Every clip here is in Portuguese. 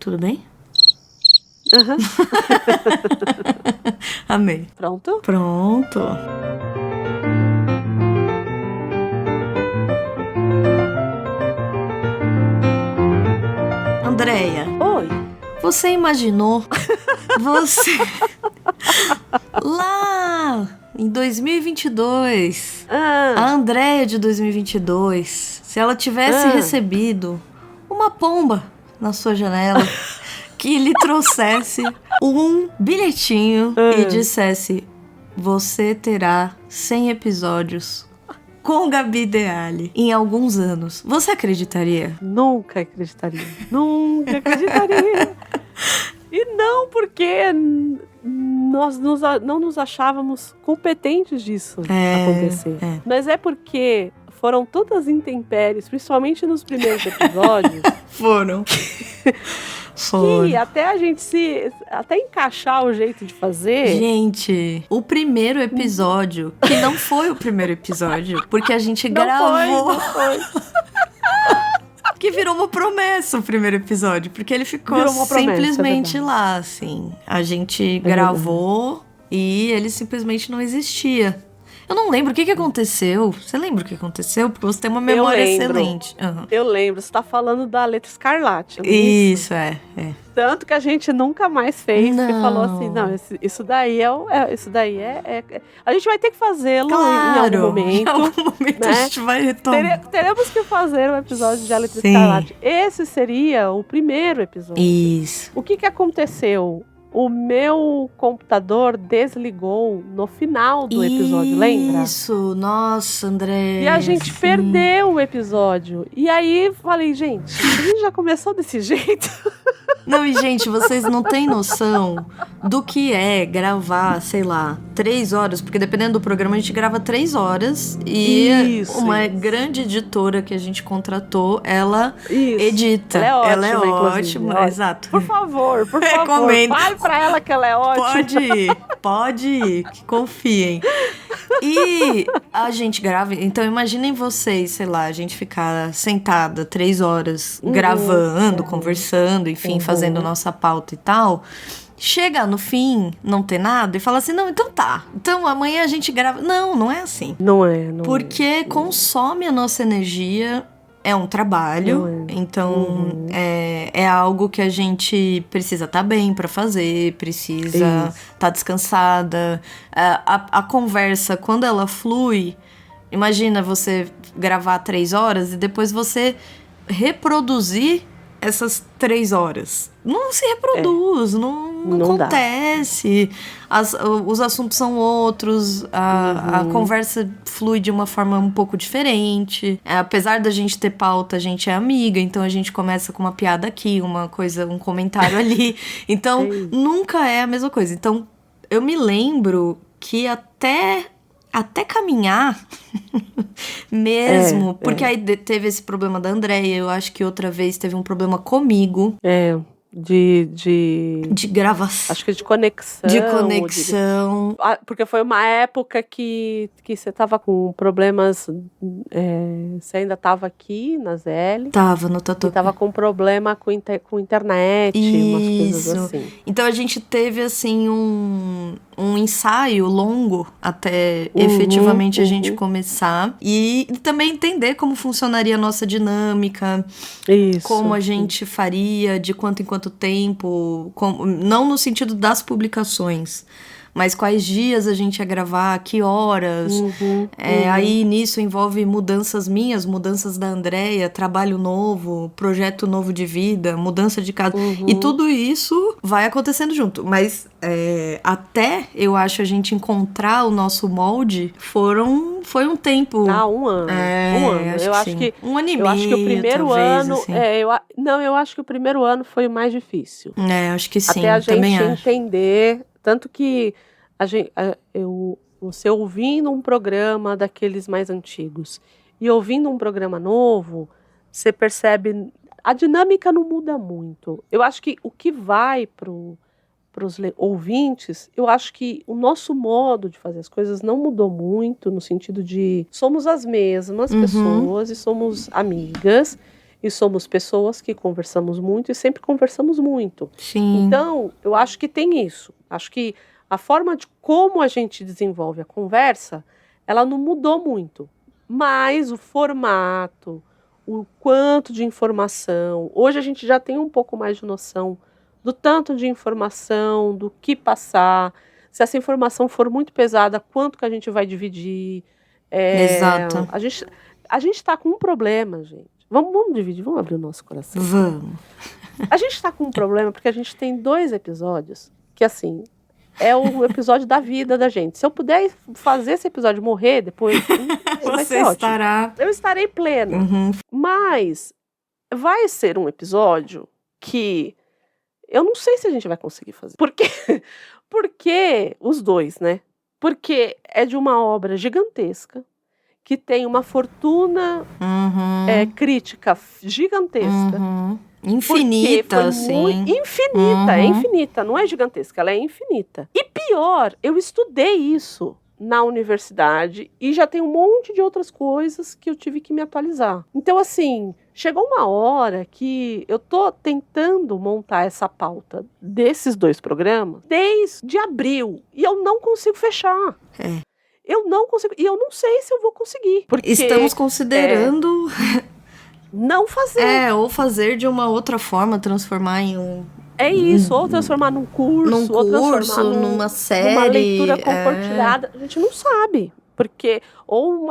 Tudo bem? Aham. Amei. Pronto? Pronto. Andréia, Oi. você imaginou você lá em 2022, a Andréia de 2022, se ela tivesse recebido uma pomba na sua janela que lhe trouxesse um bilhetinho e dissesse: você terá 100 episódios com Gabi Deali em alguns anos. Você acreditaria? Nunca acreditaria. Nunca acreditaria. E não porque nós não nos achávamos competentes disso acontecer. Mas é porque foram tantas intempéries, principalmente nos primeiros episódios. Foram. Que até a gente até encaixar o jeito de fazer. Gente, o primeiro episódio, que não foi o primeiro episódio, porque a gente gravou. Não foi. Que virou uma promessa o primeiro episódio, porque ele ficou simplesmente lá, assim. A gente gravou e ele simplesmente não existia. Eu não lembro o que aconteceu. Você lembra o que aconteceu? Porque você tem uma memória excelente. Eu lembro. Você tá falando da Letra Escarlate. Isso, é. Tanto que a gente nunca mais fez. Porque falou assim, não, isso daí é... A gente vai ter que fazê-lo em algum momento. Em algum momento, né? A gente vai retomar. Teremos que fazer um episódio de A Letra Escarlate. Esse seria o primeiro episódio. Isso. O que aconteceu? O meu computador desligou no final do episódio, lembra? Isso, nossa, André. E a gente perdeu o episódio. E aí, falei, gente, a gente já começou desse jeito? Não, e gente, vocês não têm noção do que é gravar, sei lá, 3 horas, porque dependendo do programa a gente grava 3 horas e uma grande editora que a gente contratou, ela edita. Ela é ótima, exato. Por favor, Recomendo. Fale pra ela que ela é ótima. Pode ir, que confiem. E a gente grava, então imaginem vocês, sei lá, a gente ficar sentada 3 horas gravando, conversando, enfim, fazendo nossa pauta e tal. Chega no fim, não ter nada e fala assim, não, então tá. Então amanhã a gente grava. Não é assim. Não é. Porque consome a nossa energia. É um trabalho, então é algo que a gente precisa estar bem para fazer, precisa estar descansada. A conversa, quando ela flui, imagina você gravar 3 horas e depois você reproduzir essas 3 horas. Não se reproduz, não acontece. Os assuntos são outros, a conversa flui de uma forma um pouco diferente. Apesar da gente ter pauta, a gente é amiga, então a gente começa com uma piada aqui, um comentário ali. Então, nunca é a mesma coisa. Então, eu me lembro que até caminhar mesmo, porque aí teve esse problema da Andréia, eu acho que outra vez teve um problema comigo. De gravação. Acho que de conexão. De conexão. Porque foi uma época que você tava com problemas. Você ainda tava aqui na ZL. Tava no Tatuapé. E tava com problema com internet, umas coisas assim. Então a gente teve assim um ensaio longo até efetivamente a gente começar. E também entender como funcionaria a nossa dinâmica. Como a gente faria, de quanto em quanto tempo, não no sentido das publicações, mas quais dias a gente ia gravar, que horas. Aí nisso envolve mudanças minhas, mudanças da Andréia, trabalho novo, projeto novo de vida, mudança de casa. E tudo isso vai acontecendo junto. Mas até, eu acho, a gente encontrar o nosso molde, foi um tempo. Um ano. Eu acho que 1 ano e meio, eu acho que o primeiro talvez, ano... assim. eu acho que o primeiro ano foi o mais difícil. Acho que sim. Até a também gente acho. entender... Tanto que você ouvindo um programa daqueles mais antigos e ouvindo um programa novo, você percebe... A dinâmica não muda muito. Eu acho que o que vai para os ouvintes, eu acho que o nosso modo de fazer as coisas não mudou muito, no sentido de somos as mesmas pessoas e somos amigas E somos pessoas que conversamos muito e sempre conversamos muito. Sim. Então, eu acho que tem isso. Acho que a forma de como a gente desenvolve a conversa, ela não mudou muito. Mas o formato, o quanto de informação... Hoje a gente já tem um pouco mais de noção do tanto de informação, do que passar. Se essa informação for muito pesada, quanto que a gente vai dividir. Exato. A gente está com um problema, gente. Vamos dividir, vamos abrir o nosso coração. Vamos. A gente está com um problema porque a gente tem 2 episódios que, assim, é o episódio da vida da gente. Se eu puder fazer esse episódio morrer depois, vai ser ótimo. Eu estarei plena. Uhum. Mas vai ser um episódio que eu não sei se a gente vai conseguir fazer. Porque os 2, né? Porque é de uma obra gigantesca, que tem uma fortuna crítica gigantesca. Infinita, assim. Infinita, é infinita, não é gigantesca, ela é infinita. E pior, eu estudei isso na universidade e já tem um monte de outras coisas que eu tive que me atualizar. Então, assim, chegou uma hora que eu tô tentando montar essa pauta desses 2 programas desde abril e eu não consigo fechar. Eu não consigo, e eu não sei se eu vou conseguir. Porque estamos considerando... não fazer. Ou fazer de uma outra forma, transformar em um... É isso, ou transformar num curso, ou transformar numa série. Numa leitura compartilhada. A gente não sabe. Porque, ou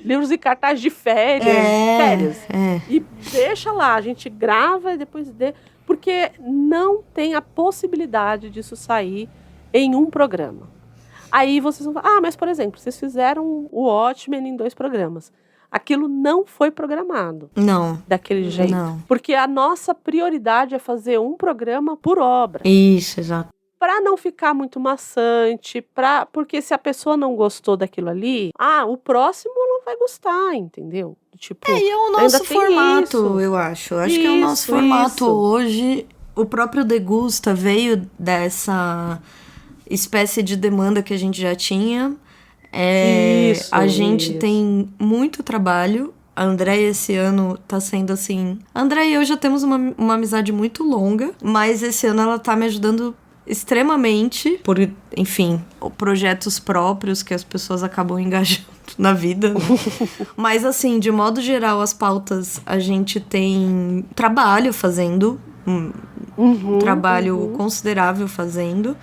livros e cartaz de férias. E deixa lá, a gente grava e depois... Porque não tem a possibilidade disso sair em um programa. Aí vocês vão falar, mas por exemplo, vocês fizeram o Watchmen em 2 programas. Aquilo não foi programado. Não. Daquele jeito. Não. Porque a nossa prioridade é fazer um programa por obra. Isso, exato. Para não ficar muito maçante, porque se a pessoa não gostou daquilo ali, o próximo ela vai gostar, entendeu? Tipo, e é o nosso formato, eu acho. Acho que é o nosso formato hoje. O próprio Degusta veio dessa espécie de demanda que a gente já tinha. A gente tem muito trabalho. A Andréia esse ano tá sendo assim... A Andréia e eu já temos uma amizade muito longa, mas esse ano ela tá me ajudando extremamente por, enfim, projetos próprios que as pessoas acabam engajando na vida, né? Mas assim, de modo geral, as pautas a gente tem trabalho fazendo, um trabalho considerável fazendo,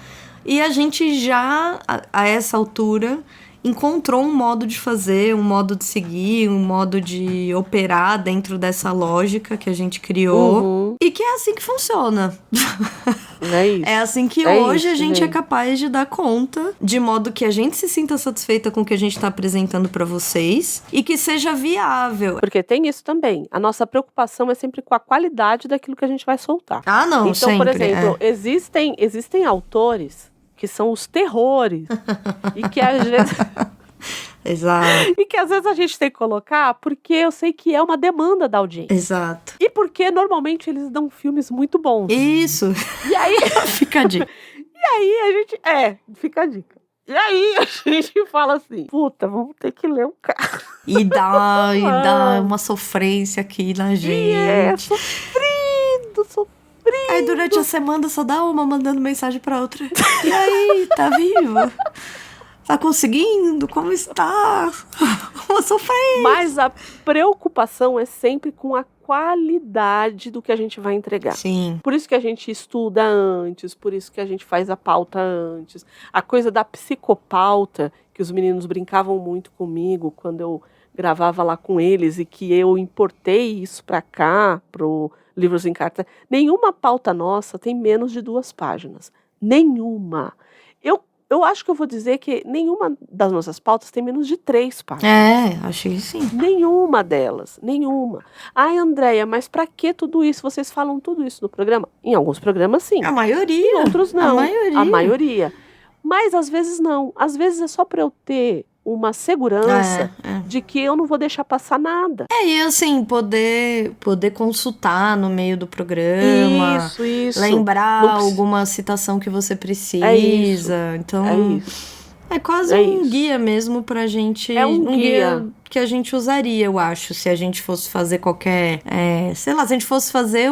e a gente já, a essa altura, encontrou um modo de fazer, um modo de seguir, um modo de operar dentro dessa lógica que a gente criou. E que é assim que funciona. É isso. É assim que hoje a gente é capaz de dar conta, de modo que a gente se sinta satisfeita com o que a gente está apresentando para vocês e que seja viável. Porque tem isso também. A nossa preocupação é sempre com a qualidade daquilo que a gente vai soltar. Não, então, sempre. Por exemplo, existem autores que são os terrores e que às vezes... Exato. E que às vezes a gente tem que colocar porque eu sei que é uma demanda da audiência. Exato. E porque normalmente eles dão filmes muito bons. Isso. E aí... Fica a dica. E aí a gente... fica a dica. E aí a gente fala assim, puta, vamos ter que ler um cara. E dá uma sofrência aqui na gente. Sofrido. Aí durante a semana só dá uma mandando mensagem pra outra. E aí, tá viva? Tá conseguindo? Como está? Uma sofrência. Mas a preocupação é sempre com a qualidade do que a gente vai entregar. Sim. Por isso que a gente estuda antes, por isso que a gente faz a pauta antes. A coisa da psicopauta, que os meninos brincavam muito comigo quando eu gravava lá com eles e que eu importei isso pra cá, pro Livros em Carta. Nenhuma pauta nossa tem menos de 2 páginas. Nenhuma. Eu acho que eu vou dizer que nenhuma das nossas pautas tem menos de 3 páginas. Acho que sim. Nenhuma delas, nenhuma. Ai, Andréia, mas pra que tudo isso? Vocês falam tudo isso no programa? Em alguns programas, sim. A maioria. Em outros, não. A maioria. Mas, às vezes, não. Às vezes é só pra eu ter uma segurança de que eu não vou deixar passar nada. E assim, poder consultar no meio do programa. Isso. Lembrar alguma citação que você precisa. Então, é isso. É quase um guia mesmo pra gente. É um guia que a gente usaria, eu acho, se a gente fosse fazer qualquer... sei lá, se a gente fosse fazer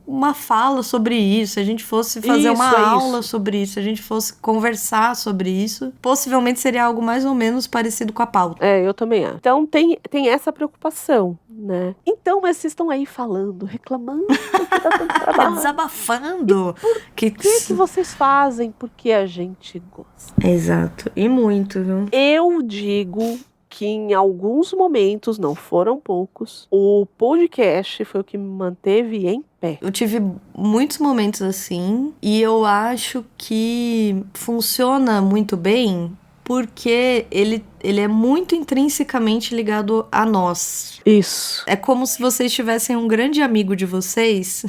uma fala sobre isso, se a gente fosse fazer uma aula sobre isso, se a gente fosse conversar sobre isso, possivelmente seria algo mais ou menos parecido com a pauta. Eu também acho. Então tem essa preocupação, né? Então, mas vocês estão aí falando, reclamando que dá tanto trabalho. Desabafando. Por que vocês fazem? Porque a gente gosta. Exato. E muito, viu? Eu digo que em alguns momentos, não foram poucos, o podcast foi o que me manteve em pé. Eu tive muitos momentos assim, e eu acho que funciona muito bem porque ele é muito intrinsecamente ligado a nós. Isso. É como se vocês tivessem um grande amigo de vocês...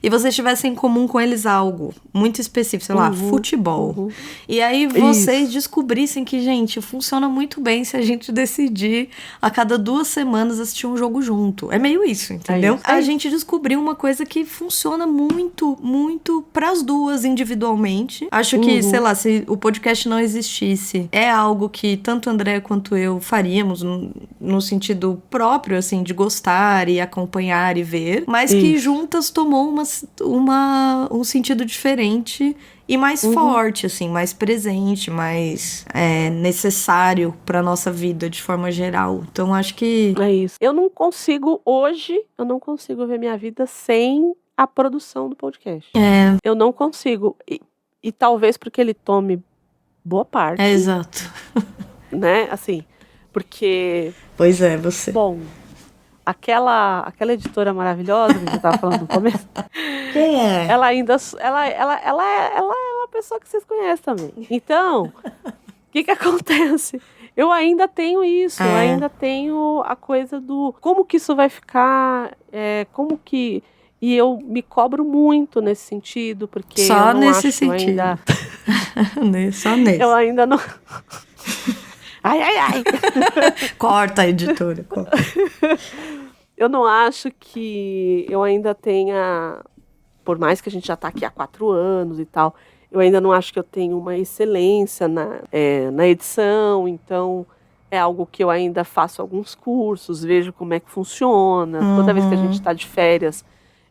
E vocês tivessem em comum com eles algo muito específico, sei lá, futebol. E aí vocês descobrissem que, gente, funciona muito bem se a gente decidir a cada 2 semanas assistir um jogo junto. É meio isso, entendeu? A gente descobriu uma coisa que funciona muito, muito pras duas individualmente. Acho que, sei lá, se o podcast não existisse, é algo que tanto André quanto eu faríamos no sentido próprio, assim, de gostar e acompanhar e ver, mas que juntas tomou um sentido diferente e mais forte, assim, mais presente, mais necessário pra nossa vida de forma geral. Então, acho que... É isso. Hoje, eu não consigo ver minha vida sem a produção do podcast. Eu não consigo. E talvez porque ele tome boa parte. Exato. Né, assim, porque... Pois é, você... Bom... Aquela editora maravilhosa que a gente tava falando no começo. Quem é? Ela é uma pessoa que vocês conhecem também. Então, o que acontece? Eu ainda tenho isso, eu ainda tenho a coisa do como que isso vai ficar, e eu me cobro muito nesse sentido, porque só eu não nesse acho sentido. Ainda... Só nesse. Eu ainda não... Ai. Corta a editora. Corta. Eu não acho que eu ainda tenha, por mais que a gente já está aqui há 4 anos e tal, eu ainda não acho que eu tenho uma excelência na edição, então é algo que eu ainda faço alguns cursos, vejo como é que funciona. Toda vez que a gente está de férias,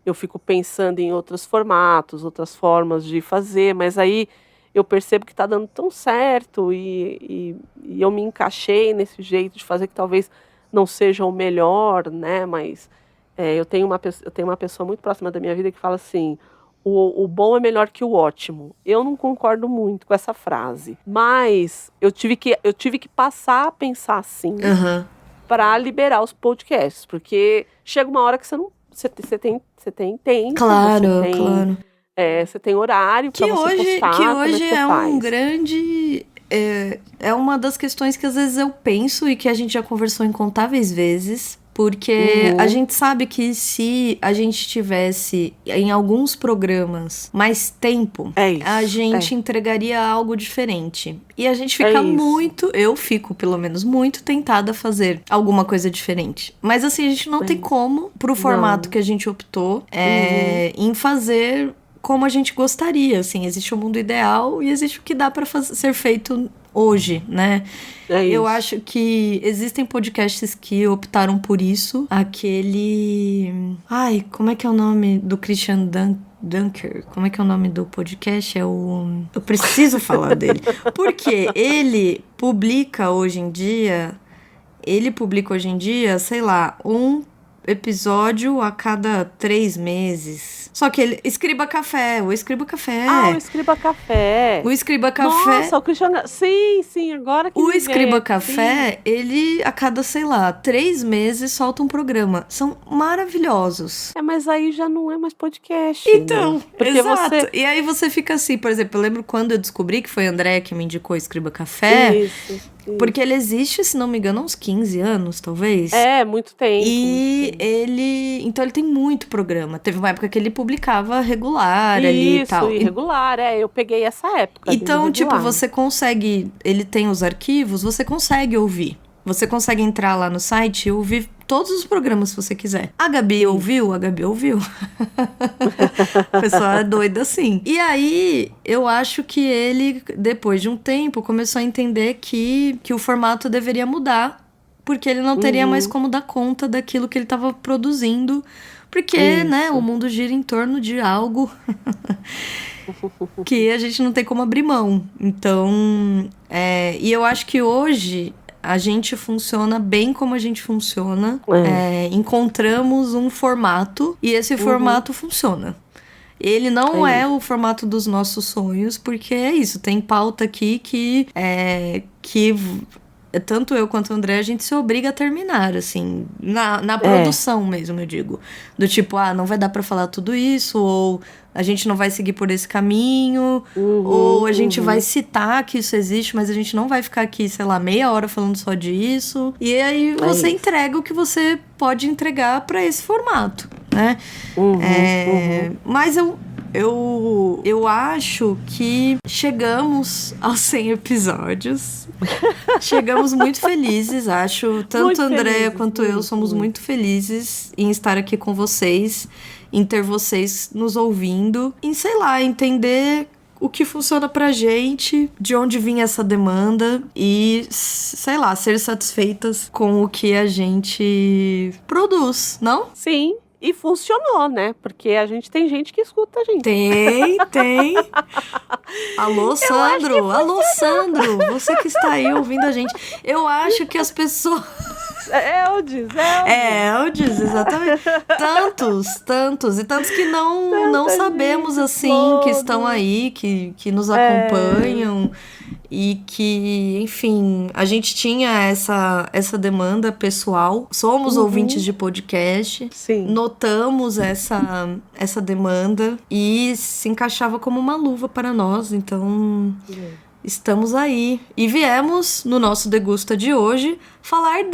eu fico pensando em outros formatos, outras formas de fazer, mas aí eu percebo que está dando tão certo e eu me encaixei nesse jeito de fazer que talvez não seja o melhor, né? Mas eu tenho uma pessoa muito próxima da minha vida que fala assim, o bom é melhor que o ótimo. Eu não concordo muito com essa frase, mas eu tive que passar a pensar assim para liberar os podcasts, porque chega uma hora que você tem tempo, claro. Você tem horário para você postar. Que hoje é um grande... É uma das questões que às vezes eu penso e que a gente já conversou incontáveis vezes, porque a gente sabe que se a gente tivesse em alguns programas mais tempo, a gente entregaria algo diferente. E a gente fica eu fico pelo menos muito tentada a fazer alguma coisa diferente. Mas assim, a gente não tem como, pro formato que a gente optou, em fazer... como a gente gostaria, assim, existe o mundo ideal e existe o que dá para ser feito hoje, né? Eu acho que existem podcasts que optaram por isso. Aquele... Ai, como é que é o nome do Christian Dunker? Como é que é o nome do podcast? Eu preciso falar dele. Porque ele publica hoje em dia, sei lá, um episódio a cada 3 meses. Só que ele... o Escriba Café. O Escriba Café. Nossa, o Cristiano... Sim, agora que o Escriba Café, ele a cada, sei lá, 3 meses solta um programa. São maravilhosos. Mas aí já não é mais podcast. Então, né? Porque exato. E aí você fica assim, por exemplo, eu lembro quando eu descobri que foi a André que me indicou o Escriba Café. Isso. Porque ele existe, se não me engano, há uns 15 anos, talvez. Muito tempo. E então ele tem muito programa. Teve uma época que ele publicava regular ali e tal. Isso, irregular, eu peguei essa época. Então, tipo, você consegue... Ele tem os arquivos, você consegue ouvir. Você consegue entrar lá no site e ouvir todos os programas se você quiser. A Gabi ouviu. A pessoa é doida assim. E aí, eu acho que ele, depois de um tempo, começou a entender que o formato deveria mudar porque ele não teria mais como dar conta daquilo que ele estava produzindo, porque, né, o mundo gira em torno de algo que a gente não tem como abrir mão. Então, e eu acho que hoje a gente funciona bem como a gente funciona. Encontramos um formato e esse formato funciona. Ele não é o formato dos nossos sonhos, porque é isso, tem pauta aqui que tanto eu quanto o André, a gente se obriga a terminar, assim, na produção mesmo, eu digo. Do tipo, não vai dar pra falar tudo isso, ou a gente não vai seguir por esse caminho, ou a gente vai citar que isso existe, mas a gente não vai ficar aqui, sei lá, meia hora falando só disso. E aí você entrega o que você pode entregar pra esse formato, né? Mas eu acho que chegamos aos 100 episódios. Chegamos muito felizes, acho. Tanto a Andréia quanto eu somos muito felizes em estar aqui com vocês, em ter vocês nos ouvindo, em, sei lá, entender o que funciona pra gente, de onde vinha essa demanda e, sei lá, ser satisfeitas com o que a gente produz, não? Sim. E funcionou, né? Porque a gente tem gente que escuta a gente. Tem. Alô, Sandro! Alô, Sandro! Você que está aí ouvindo a gente. Eu acho que as pessoas... Eldes, exatamente. Tantos. E tantos que não sabemos, assim, que estão aí, que nos acompanham. E que, enfim, a gente tinha essa demanda pessoal. Somos ouvintes de podcast. Sim. Notamos essa demanda e se encaixava como uma luva para nós. Então, estamos aí. E viemos, no nosso Degusta de hoje, falar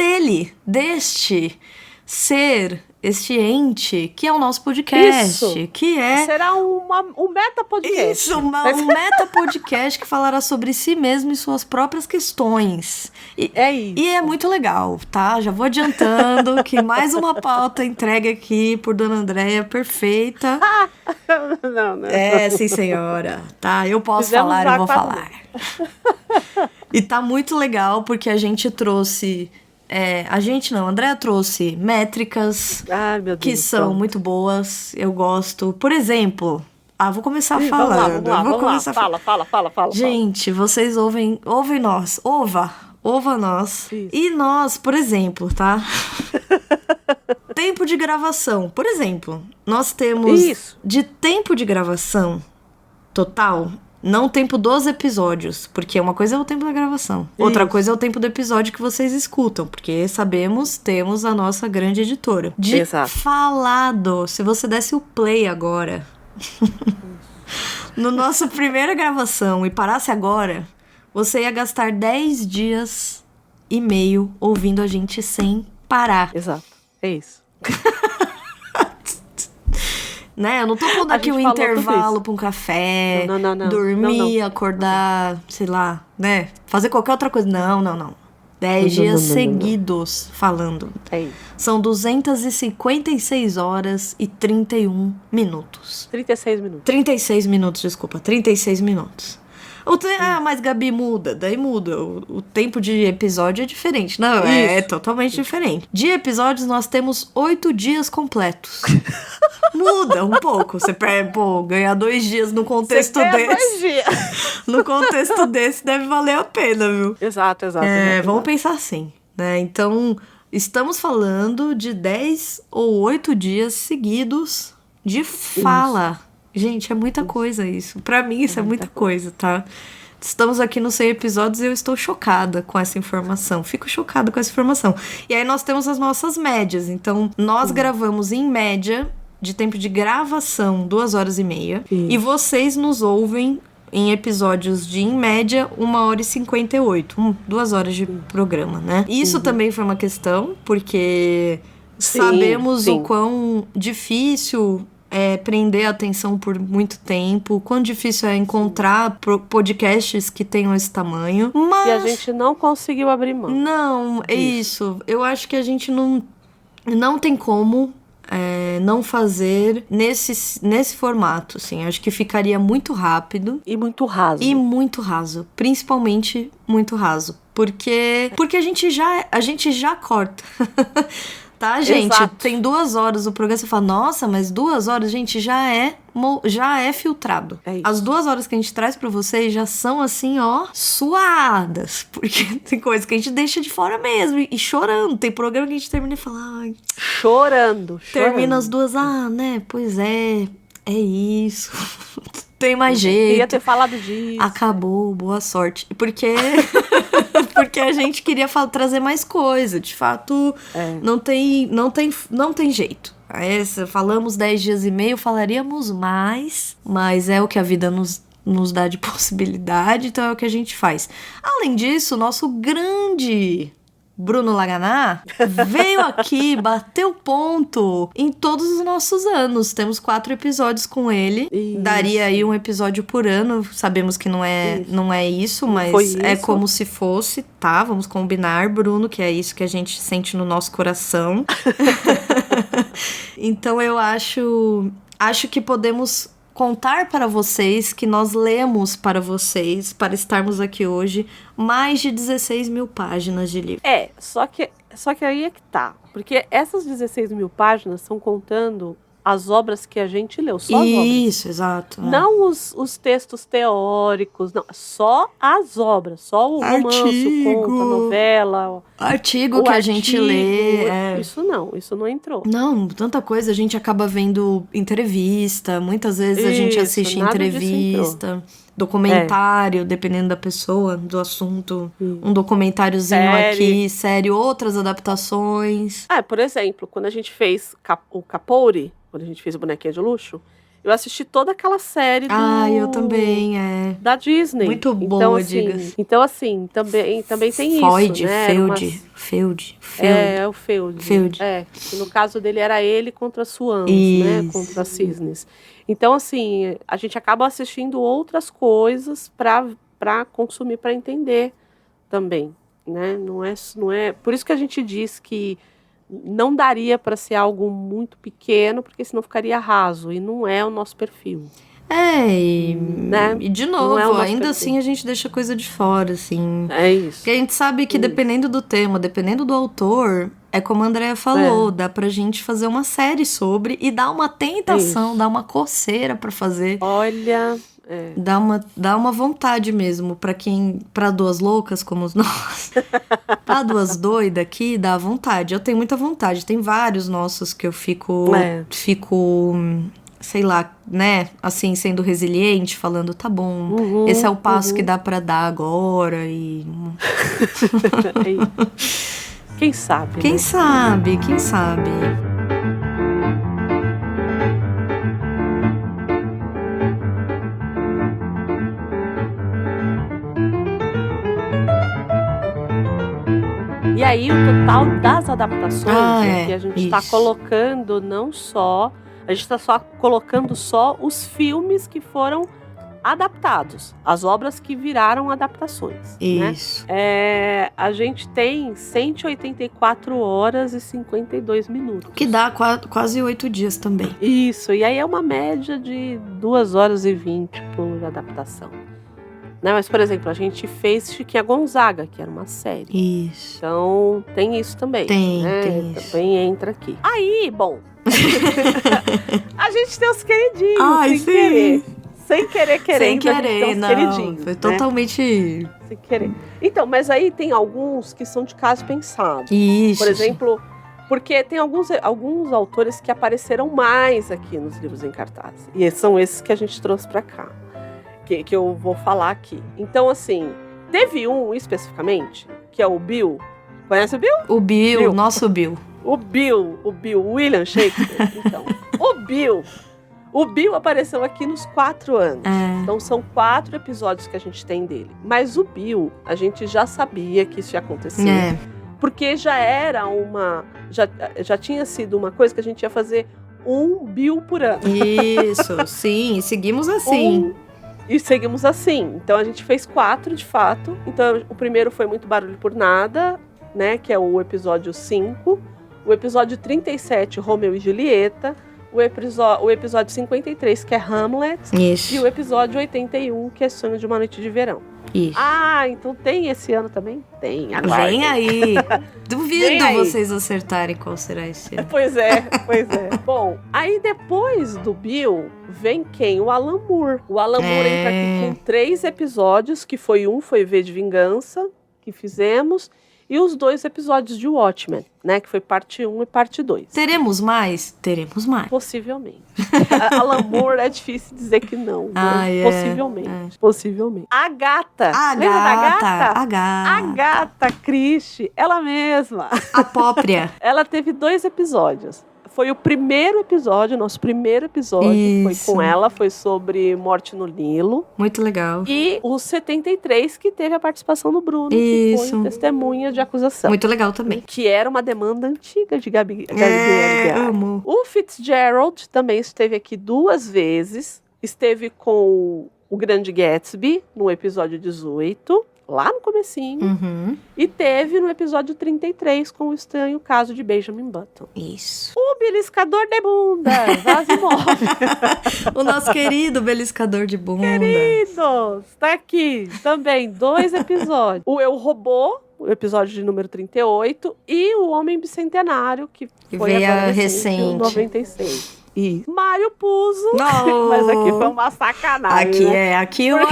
deste ser... este ente, que é o nosso podcast. Isso. Que é... Será um meta-podcast. Isso, um meta-podcast que falará sobre si mesmo e suas próprias questões. É isso. E é muito legal, tá? Já vou adiantando que mais uma pauta entregue aqui por Dona Andréia, perfeita. Não. Sim, senhora. Tá, eu posso falar, eu vou falar. E tá muito legal, porque a gente trouxe... a Andréia trouxe métricas que são muito boas, eu gosto. Por exemplo, vou começar falando. Vamos lá. Fala. Gente, vocês ouvem nós, ova nós. Isso. E nós, por exemplo, tá? Tempo de gravação, por exemplo, nós temos de tempo de gravação total... Não o tempo dos episódios, porque uma coisa é o tempo da gravação. Outra coisa é o tempo do episódio que vocês escutam, porque sabemos, temos a nossa grande editora. Falado, se você desse o play agora, no nossa primeira gravação e parasse agora, você ia gastar 10 dias e meio ouvindo a gente sem parar. Exato, é isso. Né? Eu não tô pondo aqui um intervalo pra um café, dormir, acordar, sei lá, né? Fazer qualquer outra coisa. Não. 10 dias seguidos falando. É isso. São 256 horas e 31 minutos. 36 minutos. 36 minutos, desculpa. 36 minutos. Mas Gabi, muda. Daí muda. O tempo de episódio é diferente. Não, é totalmente diferente. De episódios, nós temos 8 dias completos. Muda um pouco. Você ganhar 2 dias no contexto desse. 2 dias. No contexto desse, deve valer a pena, viu? Exato. Vamos pensar assim, né? Então, estamos falando de 10 ou 8 dias seguidos de fala. Isso. Gente, é muita coisa isso. Pra mim, isso é muita coisa, tá? Estamos aqui nos 100 episódios e eu estou chocada com essa informação. Fico chocada com essa informação. E aí nós temos as nossas médias. Então, nós gravamos em média, de tempo de gravação, 2 horas e meia. E vocês nos ouvem em episódios de, em média, 1 hora e 58. 2 horas de programa, né? Isso também foi uma questão, porque sabemos o quão difícil... prender a atenção por muito tempo, quão difícil é encontrar podcasts que tenham esse tamanho. Mas... E a gente não conseguiu abrir mão. Não, é isso. Eu acho que a gente não tem como não fazer nesse formato, assim. Acho que ficaria muito rápido. E muito raso. Principalmente muito raso. Porque a gente já corta. Tá, gente? Exato. Tem 2 horas o programa, você fala, nossa, mas 2 horas, gente, já é filtrado. As 2 horas que a gente traz pra vocês já são assim, ó, suadas. Porque tem coisa que a gente deixa de fora mesmo. E chorando. Tem programa que a gente termina e fala, ai... Chorando. Termina as 2, né? Pois é isso. Tem mais jeito. Queria ter falado disso. Acabou, boa sorte. Porque a gente queria trazer mais coisa. De fato, não tem jeito. Falamos 10 dias e meio, falaríamos mais, mas é o que a vida nos dá de possibilidade, então é o que a gente faz. Além disso, nosso grande Bruno Laganá veio aqui, bateu ponto em todos os nossos anos. Temos 4 episódios com ele. Isso. Daria aí um episódio por ano. Sabemos que não é isso, mas é como se fosse, tá? Vamos combinar, Bruno, que é isso que a gente sente no nosso coração. Então eu acho que podemos contar para vocês que nós lemos para vocês, para estarmos aqui hoje, mais de 16 mil páginas de livro. Só que aí é que tá. Porque essas 16 mil páginas são contando as obras que a gente leu, só as obras. Isso, exato. Não os textos teóricos, não. Só as obras, só o romance, o conto, a novela. Artigo que a gente lê. Isso não entrou. Não, tanta coisa, a gente acaba vendo entrevista, muitas vezes a gente assiste entrevista, documentário, dependendo da pessoa, do assunto, um documentáriozinho aqui, série, outras adaptações. Por exemplo, quando a gente fez o Capouri, quando a gente fez o Bonequinha de Luxo, eu assisti toda aquela série eu também, da Disney. Muito boa, diga-se. Então, assim, também tem Feud, isso, né? Feud. É, o Feud. Que no caso dele era ele contra Swans, né? Contra Cisnes. Então, assim, a gente acaba assistindo outras coisas para consumir, para entender também, né? Não é... Por isso que a gente diz que não daria para ser algo muito pequeno, porque senão ficaria raso, e não é o nosso perfil. Né? E de novo, ainda assim a gente deixa coisa de fora, assim. É isso. Porque a gente sabe que dependendo do tema, dependendo do autor, é como a Andrea falou, dá pra gente fazer uma série sobre e dá uma tentação, dá uma coceira pra fazer. Olha... Dá uma vontade mesmo pra 2 loucas como nós. Pra 2 doidas aqui, dá vontade. Eu tenho muita vontade. Tem vários nossos que eu fico sei lá, né, assim, sendo resiliente, falando, tá bom, esse é o passo que dá pra dar agora e... Quem sabe? Quem sabe? E aí, o total das adaptações que a gente está colocando não só... A gente está só colocando só os filmes que foram adaptados. As obras que viraram adaptações. Isso. Né? A gente tem 184 horas e 52 minutos. Que dá quase 8 dias também. Isso. E aí é uma média de 2 horas e 20 por adaptação. Né? Mas, por exemplo, a gente fez Chiquinha Gonzaga, que era uma série. Isso. Então, tem isso também. Tem isso. Também entra aqui. Aí, bom... a gente tem os queridinhos, sem querer. Sem querer, não. Queridinhos, foi totalmente... Sem querer. Então, mas aí tem alguns que são de caso pensado. Isso. Por exemplo, porque tem alguns autores que apareceram mais aqui nos livros em cartaz. E são esses que a gente trouxe pra cá. Que eu vou falar aqui. Então, assim, teve um especificamente, que é o Bill. Conhece o Bill? O Bill. Nosso Bill. O Bill, William Shakespeare. Então, o Bill apareceu aqui nos 4 anos. Então, são 4 episódios que a gente tem dele. Mas o Bill, a gente já sabia que isso ia acontecer. Porque já era já tinha sido uma coisa que a gente ia fazer um Bill por ano. Isso, sim. E seguimos assim. E seguimos assim. Então, a gente fez 4, de fato. Então, o primeiro foi Muito Barulho por Nada, né? Que é o episódio 5. O episódio 37, Romeu e Julieta. O episódio 53, que é Hamlet. Isso. E o episódio 81, que é Sonho de uma Noite de Verão. Isso. Então tem esse ano também? Tem, agora. Vem aí. Duvido vocês acertarem qual será esse ano. Pois é. Bom, aí depois do Bill, vem quem? O Alan Moore. O Alan Moore entra aqui com 3 episódios, que foi V de Vingança, que fizemos, e os 2 episódios de Watchmen, né? Que foi parte 1 e parte 2. Teremos mais? Teremos mais. Possivelmente. Alan Moore é difícil dizer que não. Possivelmente. Possivelmente. A Gata. Lembra da Gata? A Gata Christie, ela mesma. A própria. Ela teve 2 episódios. Foi o primeiro episódio, nosso primeiro episódio. Isso. Foi com ela, foi sobre Morte no Nilo. Muito legal. E o 73, que teve a participação do Bruno, que foi testemunha de acusação. Muito legal também. Que era uma demanda antiga de Gabi. Amo. O Fitzgerald também esteve aqui 2 vezes. Esteve com o Grande Gatsby, no episódio 18. Lá no comecinho. E teve no episódio 33 com o estranho caso de Benjamin Button. Isso. O beliscador de bunda, Asimov. O nosso querido beliscador de bunda. Queridos, tá aqui também 2 episódios. O Eu, Robô, o episódio de número 38, e o Homem Bicentenário, que foi veio agora recente. 96. E Mário Puzo. Não. Mas aqui foi uma sacanagem. Aqui né?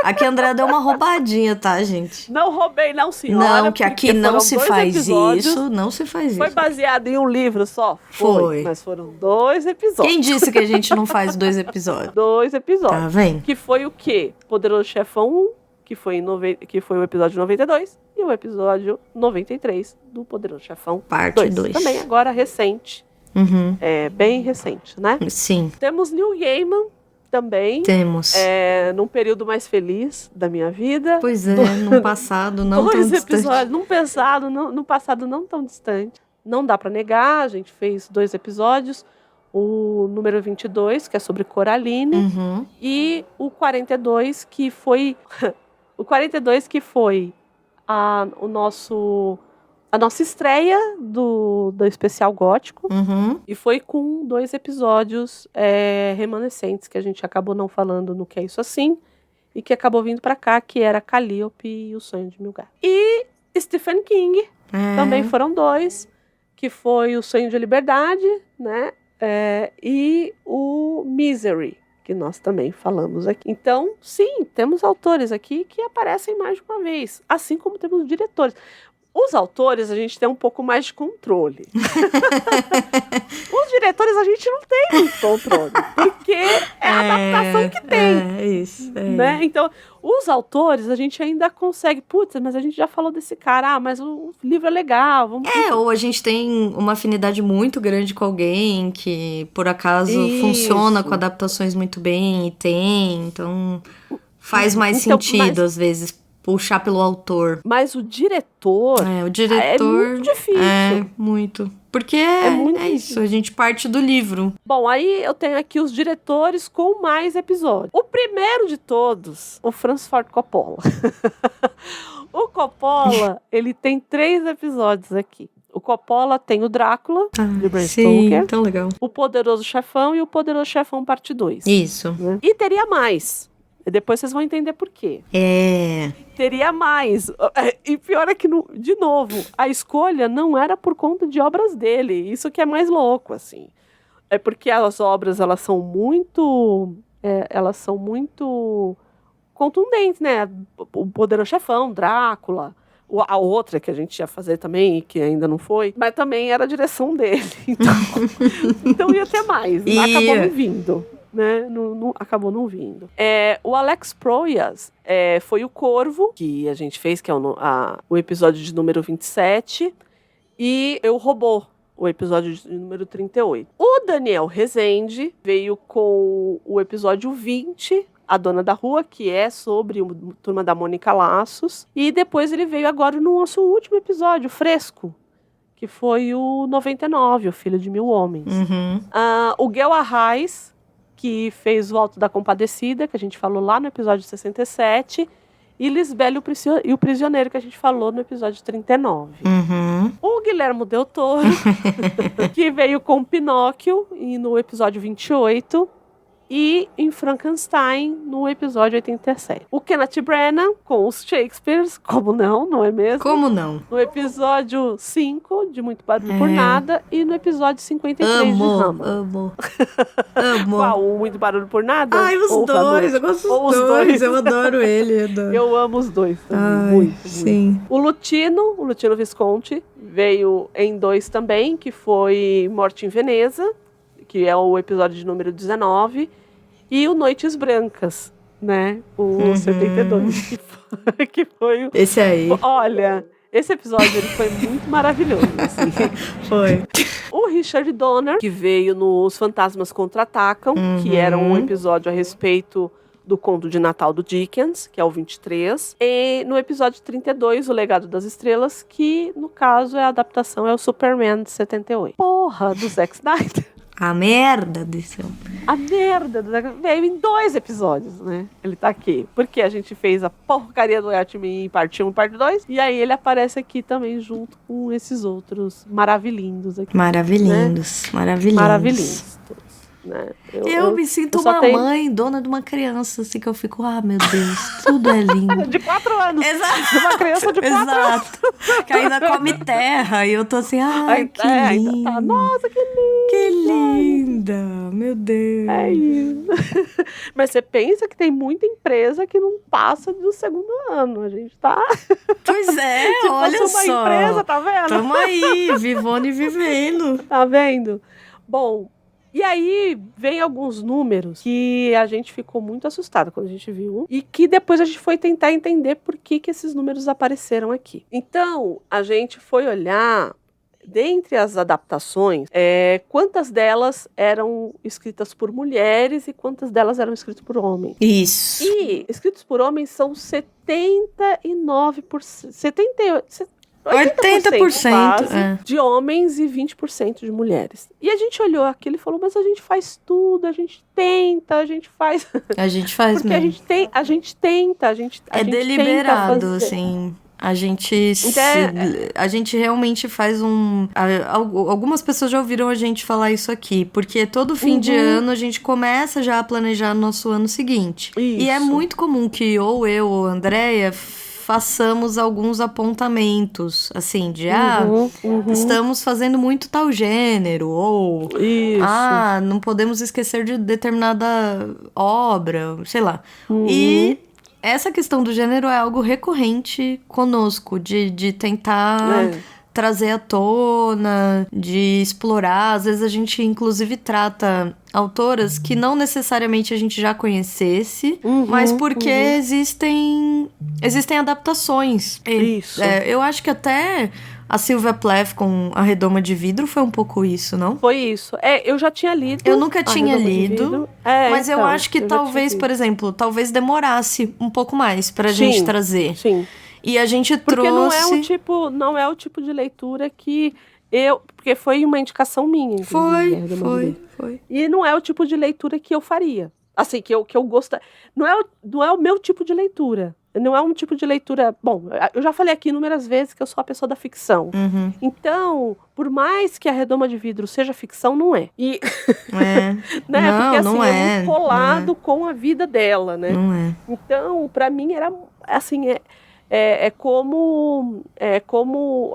Aqui André deu uma roubadinha, tá, gente? Não roubei, não, senhora. Não, que aqui não se faz isso. Não se faz isso. Foi baseado em um livro só? Foi. Mas foram 2 episódios. Quem disse que a gente não faz 2 episódios? 2 episódios. Tá vendo? Que foi o quê? Poderoso Chefão 1, que foi o episódio 92, e o episódio 93 do Poderoso Chefão Parte 2. Também agora recente. Bem recente, né? Sim. Temos Neil Gaiman também. Temos. Num período mais feliz da minha vida. Pois é, no passado não tão distante. 2 episódios, no passado não tão distante. Não dá pra negar, a gente fez 2 episódios. O número 22, que é sobre Coraline. E o 42, que foi... o 42, que foi a nossa estreia do especial gótico. E foi com 2 episódios remanescentes que a gente acabou não falando no Que É Isso Assim, e que acabou vindo pra cá, que era Calliope e O Sonho de Milgar. E Stephen King, também foram 2, que foi O Sonho de Liberdade, né? E o Misery, que nós também falamos aqui. Então, sim, temos autores aqui que aparecem mais de uma vez, assim como temos diretores. Os autores, a gente tem um pouco mais de controle. Os diretores, a gente não tem muito controle. Porque é a adaptação que tem. Isso. Né? Então, os autores, a gente ainda consegue... Putz, mas a gente já falou desse cara. Mas o livro é legal. Ou a gente tem uma afinidade muito grande com alguém que, por acaso, funciona com adaptações muito bem e tem. Então, faz mais sentido, às vezes, puxar pelo autor. Mas o diretor... o diretor... É muito difícil. Muito. Porque é isso, a gente parte do livro. Bom, aí eu tenho aqui os diretores com mais episódios. O primeiro de todos, o Francis Ford Coppola. O Coppola, ele tem 3 episódios aqui. O Coppola tem o Drácula, de Bram Stoker. Tão legal. O Poderoso Chefão e o Poderoso Chefão Parte 2. Isso. Né? E teria mais. E depois vocês vão entender por quê. Teria mais. E pior é que, de novo, a escolha não era por conta de obras dele. Isso que é mais louco, assim. É porque as obras, elas são muito contundentes, né? O Poderoso Chefão, Drácula. A outra que a gente ia fazer também, que ainda não foi. Mas também era a direção dele. Então ia ter mais. Acabou não vindo. Né? Acabou não vindo. O Alex Proyas foi o Corvo, que a gente fez, que é o episódio de número 27, e Eu, Robô, o episódio de número 38. O Daniel Rezende veio com o episódio 20, A Dona da Rua, que é sobre a Turma da Mônica Laços, e depois ele veio agora no nosso último episódio, fresco, que foi o 99, O Filho de Mil Homens. O Guel Arraes, que fez o Alto da Compadecida, que a gente falou lá no episódio 67, e Lisbela e o Prisioneiro, que a gente falou no episódio 39. O Guilherme Del Toro, que veio com Pinóquio, e no episódio 28, e em Frankenstein, no episódio 87. O Kenneth Branagh com os Shakespeares, como não é mesmo? Como não? No episódio 5, de Muito Barulho por Nada, e no episódio 53 de Rama. Amo. Qual? O Muito Barulho por Nada? Ai, os dois, eu gosto dos dois. Eu adoro ele. Eu amo os dois também. Ai, muito. Sim. O Lutino Visconti, veio em 2 também, que foi Morte em Veneza, que é o episódio de número 19, e o Noites Brancas, né? O 72, que foi o... Esse aí. Olha, esse episódio ele foi muito maravilhoso, assim. Foi. O Richard Donner, que veio no Os Fantasmas Contra-Atacam, que era um episódio a respeito do conto de Natal do Dickens, que é o 23. E no episódio 32, O Legado das Estrelas, que, no caso, a adaptação é o Superman de 78. Porra, do Zack Snyder. A merda desse homem. A merda do Zack Snyder veio em 2 episódios, né? Ele tá aqui. Porque a gente fez a porcaria do Watchmen em parte 1 e parte 2. E aí ele aparece aqui também junto com esses outros maravilhindos aqui. Maravilhindos. Né? Maravilhindos. Né? Eu me sinto uma mãe, dona de uma criança, assim, que eu fico, meu Deus, tudo é lindo. De 4 anos. Exato. De uma criança de 4 anos. Que ainda come terra. E eu tô assim, que linda. Tá. Nossa, que linda. Que linda. Meu Deus. É isso. Mas você pensa que tem muita empresa que não passa do 2º ano. A gente tá... Pois é, olha só. Se uma empresa, tá vendo? Tamo aí, vivendo e vivendo. Tá vendo? Bom... E aí, vem alguns números que a gente ficou muito assustada quando a gente viu. E que depois a gente foi tentar entender por que esses números apareceram aqui. Então, a gente foi olhar, dentre as adaptações, quantas delas eram escritas por mulheres e quantas delas eram escritas por homens. Isso. E escritos por homens são 78%. 80% de homens e 20% de mulheres. E a gente olhou aquilo e falou, mas a gente faz tudo, a gente tenta, a gente faz... A gente faz porque mesmo. Porque a gente tenta, a gente deliberado, assim... A gente realmente faz algumas pessoas já ouviram a gente falar isso aqui, porque todo fim de ano a gente começa já a planejar nosso ano seguinte. Isso. E é muito comum que ou eu ou a Andréia façamos alguns apontamentos, assim, de estamos fazendo muito tal gênero, ou não podemos esquecer de determinada obra, sei lá. E essa questão do gênero é algo recorrente conosco, de tentar trazer à tona, de explorar. Às vezes a gente, inclusive, trata autoras que não necessariamente a gente já conhecesse, mas porque existem adaptações. Isso. Eu acho que até a Sylvia Plath com A Redoma de Vidro foi um pouco isso, não? Foi isso. Eu já tinha lido. Eu nunca tinha lido, mas eu acho que talvez, por exemplo, talvez demorasse um pouco mais pra gente trazer. Sim. E a gente porque trouxe... não é o tipo de leitura que porque foi uma indicação minha. Foi. E não é o tipo de leitura que eu faria. Assim, que eu gosto... Não é o meu tipo de leitura. Não é um tipo de leitura... Bom, eu já falei aqui inúmeras vezes que eu sou a pessoa da ficção. Então, por mais que A Redoma de Vidro seja ficção, não é. E... né? Porque assim, não é muito colado com a vida dela, né? Não é. Então, pra mim, era assim... É como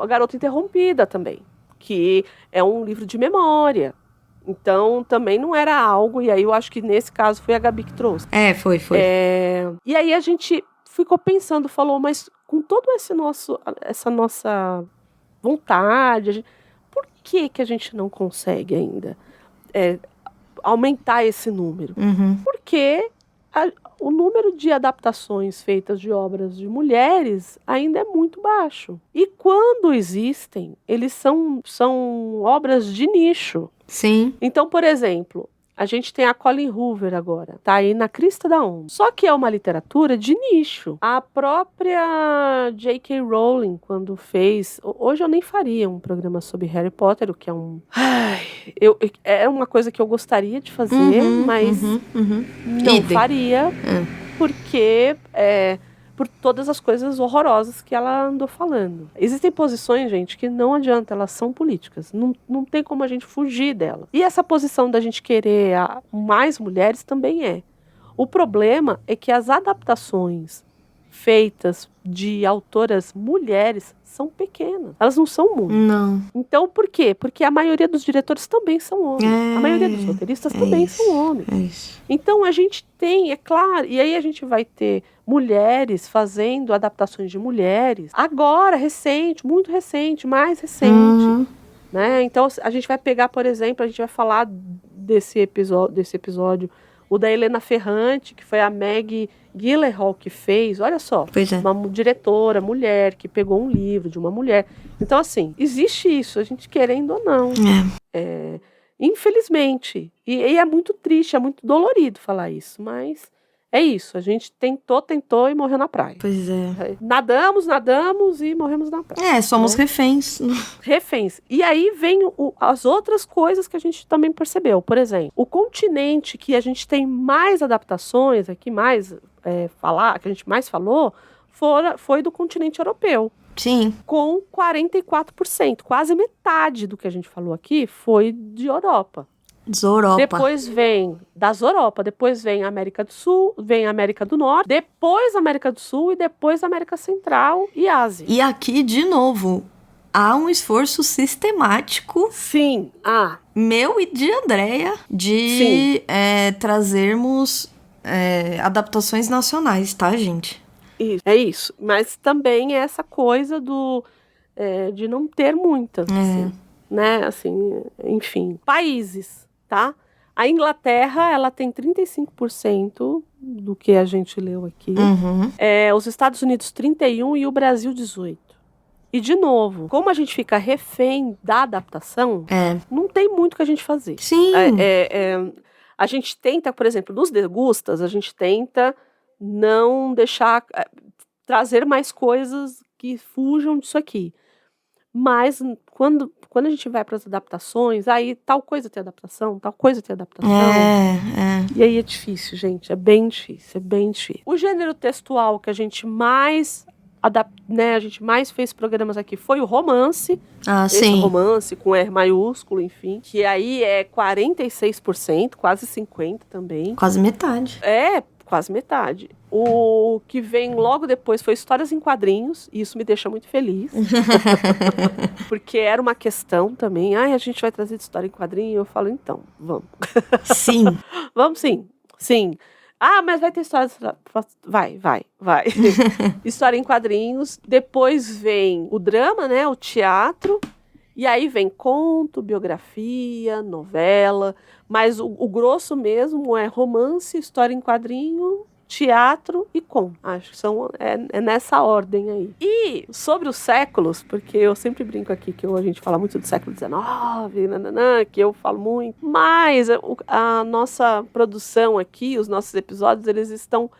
A Garota Interrompida também, que é um livro de memória. Então, também não era algo... E aí, eu acho que nesse caso foi a Gabi que trouxe. Foi. E aí, a gente ficou pensando, falou, mas com todo essa nossa vontade, por que a gente não consegue ainda aumentar esse número? Porque o número de adaptações feitas de obras de mulheres ainda é muito baixo. E quando existem, eles são obras de nicho. Sim. Então, por exemplo, a gente tem a Colleen Hoover agora, tá aí na crista da onda. Só que é uma literatura de nicho. A própria J.K. Rowling, quando fez... Hoje eu nem faria um programa sobre Harry Potter, o que é é uma coisa que eu gostaria de fazer, mas não faria, por todas as coisas horrorosas que ela andou falando. Existem posições, gente, que não adianta, elas são políticas. Não tem como a gente fugir delas. E essa posição da gente querer mais mulheres também é. O problema é que as adaptações feitas de autoras mulheres são pequenas. Elas não são muitas. Não. Então, por quê? Porque a maioria dos diretores também são homens. A maioria dos roteiristas também são homens. Então, a gente tem, é claro, e aí a gente vai ter mulheres fazendo adaptações de mulheres. Agora, recente, muito recente, mais recente. Né? Então, a gente vai pegar, por exemplo, a gente vai falar desse episódio, o da Helena Ferrante, que foi a Maggie Gyllenhaal que fez, olha só, uma diretora, mulher, que pegou um livro de uma mulher. Então, assim, existe isso, a gente querendo ou não. Infelizmente. E é muito triste, é muito dolorido falar isso, mas é isso. A gente tentou e morreu na praia. Pois é. Nadamos e morremos na praia. Somos reféns. Reféns. E aí vem as outras coisas que a gente também percebeu. Por exemplo, o continente que a gente tem mais adaptações, aqui mais que a gente mais falou, foi do continente europeu. Sim. Com 44%. Quase metade do que a gente falou aqui foi de Europa. Depois vem das Europa, depois vem a América do Sul, vem a América do Norte, depois a América do Sul e depois a América Central e Ásia. E aqui, de novo, há um esforço sistemático. Sim. Meu e de Andréia de trazermos adaptações nacionais, tá, gente? Isso, é isso. Mas também é essa coisa de não ter muitas, assim, né? Assim, enfim. Países. Tá? A Inglaterra, ela tem 35% do que a gente leu aqui. Os Estados Unidos, 31% e o Brasil, 18%. E, de novo, como a gente fica refém da adaptação, não tem muito que a gente fazer. Sim. A gente tenta, por exemplo, nos degustas, a gente tenta não deixar... trazer mais coisas que fujam disso aqui. Mas, quando a gente vai para as adaptações, aí tal coisa tem adaptação, tal coisa tem adaptação. E aí é difícil, gente, é bem difícil. O gênero textual que a gente mais a gente mais fez programas aqui foi o romance. Sim. Romance com R maiúsculo, enfim. Que aí é 46%, quase 50% também. Quase metade. Quase metade. O que vem logo depois foi histórias em quadrinhos, e isso me deixa muito feliz. Porque era uma questão também. A gente vai trazer história em quadrinho? Eu falo, então, vamos. Sim. Vamos sim. Mas vai ter história... Vai. História em quadrinhos. Depois vem o drama, né? O teatro. E aí vem conto, biografia, novela. Mas o grosso mesmo é romance, história em quadrinho, teatro e conto. Acho que é nessa ordem aí. E sobre os séculos, porque eu sempre brinco aqui que a gente fala muito do século XIX, que eu falo muito. Mas a nossa produção aqui, os nossos episódios, eles estão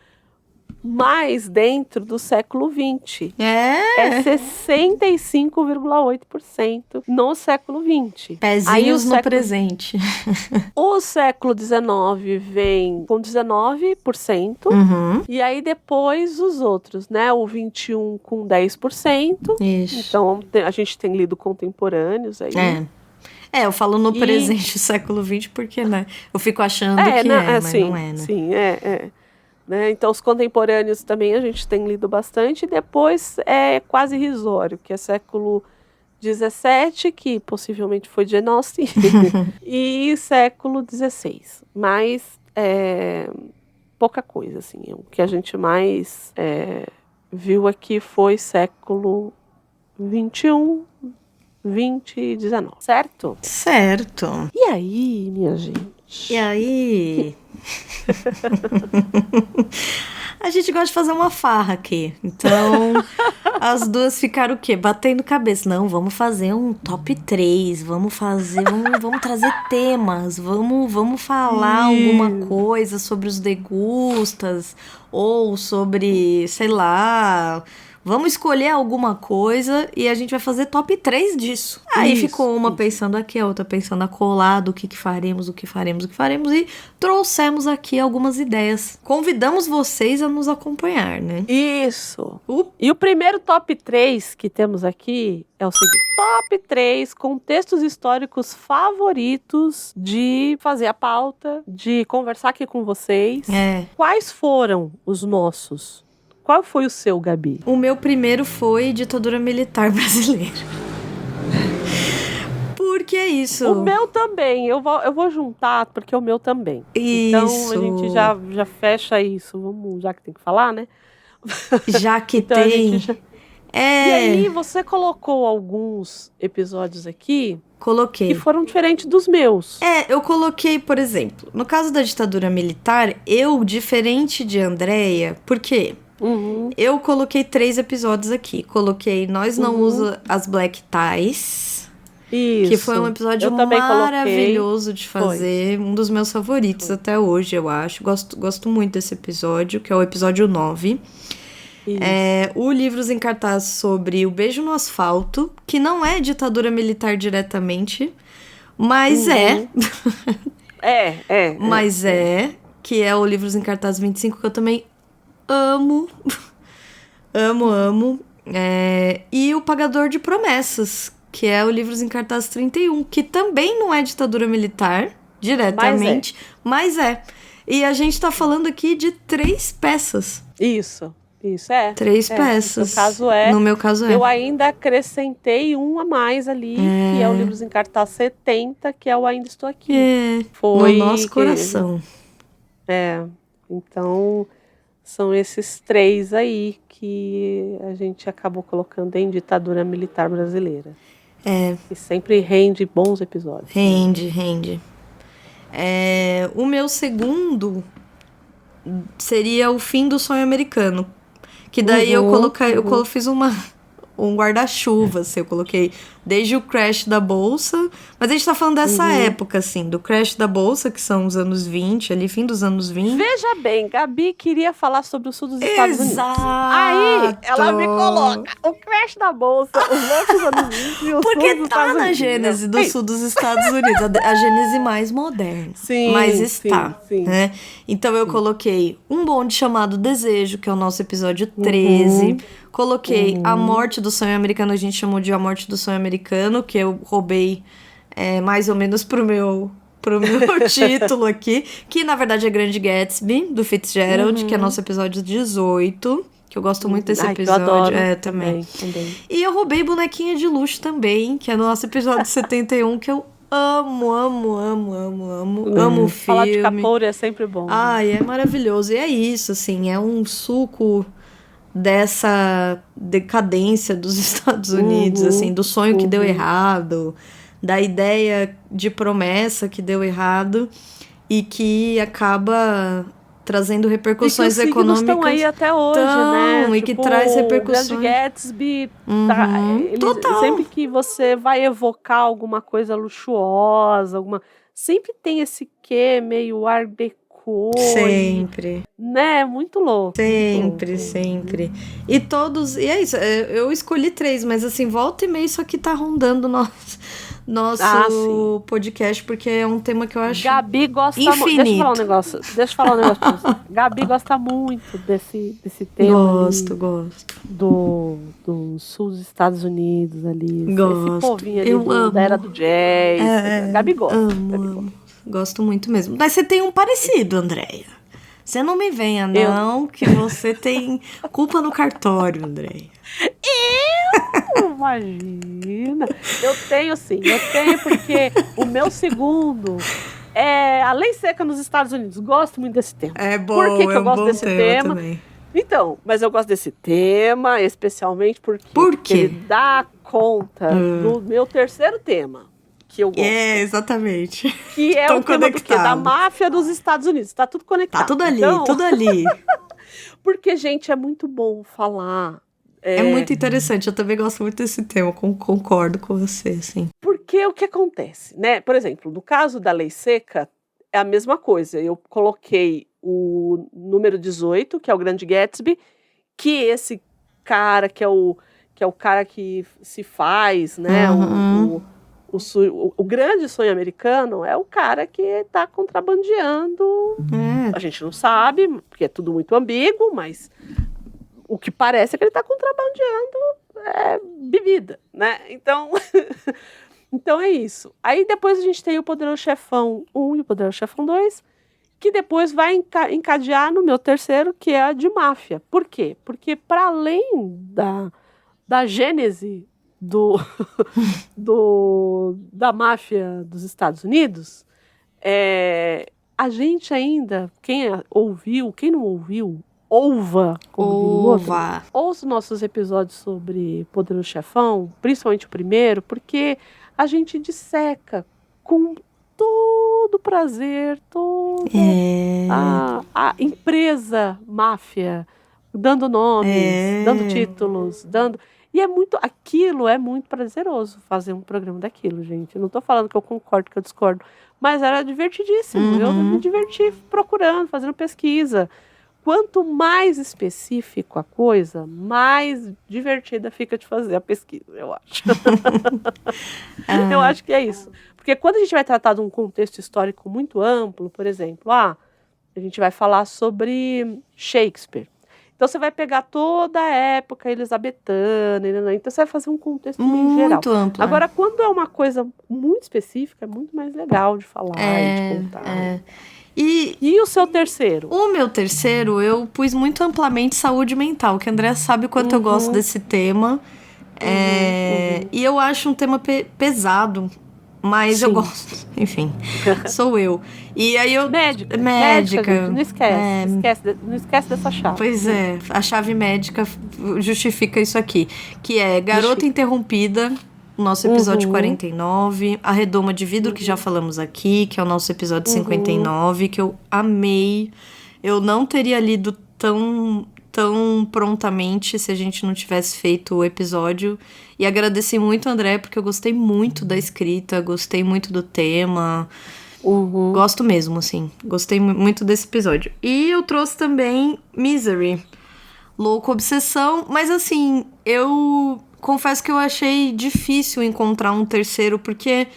mais dentro do século XX. É 65,8% no século XX. Pezinhos no presente. O século XIX vem com 19%. E aí depois os outros, né? O 21 com 10%. Isso. Então a gente tem lido contemporâneos aí. Eu falo no presente século XX porque, né? Eu fico achando que mas sim, não é, né? Sim, Né? Então, os contemporâneos também a gente tem lido bastante. E depois é quase irrisório, que é século XVII, que possivelmente foi de Jane Austen, e século XVI. Mas pouca coisa, assim. O que a gente mais viu aqui foi século XXI, XX e XIX. Certo? Certo. E aí, minha gente? E aí... A gente gosta de fazer uma farra aqui. Então, as duas ficaram o quê? Batendo cabeça. Não, vamos fazer um top 3. Vamos trazer temas. Vamos falar alguma coisa sobre os degustas. Ou sobre, sei lá, Vamos escolher alguma coisa e a gente vai fazer top 3 disso. Aí ficou uma pensando aqui, a outra pensando acolá, do que faremos, o que faremos e trouxemos aqui algumas ideias. Convidamos vocês a nos acompanhar, né? Isso. E o primeiro top 3 que temos aqui é o seguinte: top 3 contextos históricos favoritos de fazer a pauta, de conversar aqui com vocês. Quais foram os nossos? Qual foi o seu, Gabi? O meu primeiro foi ditadura militar brasileira. Porque é isso. O meu também. Eu vou juntar, porque o meu também. Isso. Então, a gente já fecha isso. Vamos, já que tem que falar, né? Já que então, tem. E aí, você colocou alguns episódios aqui. Coloquei. Que foram diferentes dos meus. Eu coloquei, por exemplo, no caso da ditadura militar, diferente de Andréia, por quê? Eu coloquei 3 episódios aqui. Coloquei Nós Não Usa as Black Ties. Isso. Que foi um episódio maravilhoso de fazer. Foi. Um dos meus favoritos até hoje, eu acho. Gosto muito desse episódio, que é o episódio 9. O Livros em Cartaz sobre o Beijo no Asfalto, que não é ditadura militar diretamente, mas Mas que é o Livros em Cartaz 25, que eu também amo. amo. E o Pagador de Promessas, que é o Livros em Cartaz 31, que também não é ditadura militar diretamente, mas é. E a gente tá falando aqui de 3 peças. Isso, 3 peças. No meu caso é. Eu ainda acrescentei um a mais ali, que é o Livros em Cartaz 70, que é o Ainda Estou Aqui. Foi no nosso coração. Então, são esses 3 aí que a gente acabou colocando em ditadura militar brasileira. E sempre rende bons episódios. Rende. O meu segundo seria O Fim do Sonho Americano. Que daí eu fiz um guarda-chuva, assim, eu coloquei desde o crash da Bolsa, mas a gente tá falando dessa época, assim, do crash da Bolsa, que são os anos 20, ali, fim dos anos 20. Veja bem, Gabi queria falar sobre o sul dos Estados Unidos. Aí, ela me coloca o crash da Bolsa, os loucos anos 20 e o porque sul dos Estados Unidos. Na gênese do sul dos Estados Unidos, a gênese mais moderna. Sim, mas está, sim. Né? Então eu coloquei Um Bonde Chamado Desejo, que é o nosso episódio 13. Coloquei A Morte do Sonho Americano, a gente chamou de A Morte do Sonho Americano, que eu roubei mais ou menos pro meu título aqui, que na verdade é Grande Gatsby, do Fitzgerald, que é nosso episódio 18, que eu gosto muito desse episódio. Eu adoro. Também. E eu roubei Bonequinha de Luxo também, que é no nosso episódio 71, que eu amo o filme. Falar de Capone é sempre bom. Ai, é maravilhoso. E é isso, assim, é um suco dessa decadência dos Estados Unidos, assim, do sonho que deu errado, da ideia de promessa que deu errado e que acaba trazendo repercussões econômicas. E que os estão aí até hoje, né? E que traz repercussões. O Grande Gatsby, total. Sempre que você vai evocar alguma coisa luxuosa, sempre tem esse quê meio art déco. Sempre. Né? Muito louco. Sempre. E é isso. Eu escolhi 3, mas assim, volta e meia isso aqui tá rondando nosso podcast, porque é um tema que eu acho Gabi gosta infinito. Deixa eu falar um negócio pra você. Gabi gosta muito desse tema. Gosto. Do sul dos Estados Unidos ali. Gosto. Esse povinho ali da era do jazz. Gabi gosta. Amo. Gosto muito mesmo. Mas você tem um parecido, Andréia. Você não me venha, não, que você tem culpa no cartório, Andréia. Imagina. Eu tenho sim. Porque o meu segundo é a Lei Seca nos Estados Unidos. Gosto muito desse tema. É bom, Por que eu gosto desse tema? Também. Então, mas eu gosto desse tema, especialmente porque ele dá conta do meu terceiro tema. Que eu gosto. Exatamente. Que é o tema do quê? Da máfia dos Estados Unidos. Tá tudo conectado. Tá tudo ali. Porque, gente, é muito bom falar. É muito interessante. Eu também gosto muito desse tema. Concordo com você, assim. Porque o que acontece, né? Por exemplo, no caso da Lei Seca, é a mesma coisa. Eu coloquei o número 18, que é o Grande Gatsby, que esse cara que é o cara que se faz, né? O grande sonho americano é o cara que está contrabandeando. A gente não sabe, porque é tudo muito ambíguo, mas o que parece é que ele está contrabandeando bebida, né? Então, então é isso. Aí depois a gente tem o Poderoso Chefão 1 e o Poderoso Chefão 2, que depois vai encadear no meu terceiro, que é a de máfia. Por quê? Porque para além da gênese da máfia dos Estados Unidos, a gente ainda, quem ouviu, quem não ouviu, ouça os nossos episódios sobre Poderoso Chefão, principalmente o primeiro, porque a gente disseca com todo prazer, toda a empresa máfia, dando nomes, dando títulos, E aquilo é muito prazeroso, fazer um programa daquilo, gente. Eu não estou falando que eu concordo, que eu discordo, mas era divertidíssimo. Eu me diverti procurando, fazendo pesquisa. Quanto mais específico a coisa, mais divertida fica de fazer a pesquisa, eu acho. Eu acho que é isso. Porque quando a gente vai tratar de um contexto histórico muito amplo, por exemplo, a gente vai falar sobre Shakespeare. Então, você vai pegar toda a época elizabetana, então você vai fazer um contexto bem geral. Muito amplo. Agora, quando é uma coisa muito específica, é muito mais legal de falar e de contar. E o seu terceiro? O meu terceiro, eu pus muito amplamente saúde mental, que a Andrea sabe o quanto eu gosto desse tema. E eu acho um tema pesado, mas eu gosto. Enfim, sou eu. E aí eu... Médica. Gente, não esquece. Não esquece dessa chave. Pois é, a chave médica justifica isso aqui. Que é Garota Interrompida, o nosso episódio 49. A Redoma de Vidro, que já falamos aqui, que é o nosso episódio 59, que eu amei. Eu não teria lido tão prontamente se a gente não tivesse feito o episódio. E agradeci muito, André, porque eu gostei muito da escrita, gostei muito do tema. Gosto mesmo, assim. Gostei muito desse episódio. E eu trouxe também Misery, Louco Obsessão. Mas, assim, eu confesso que eu achei difícil encontrar um terceiro, porque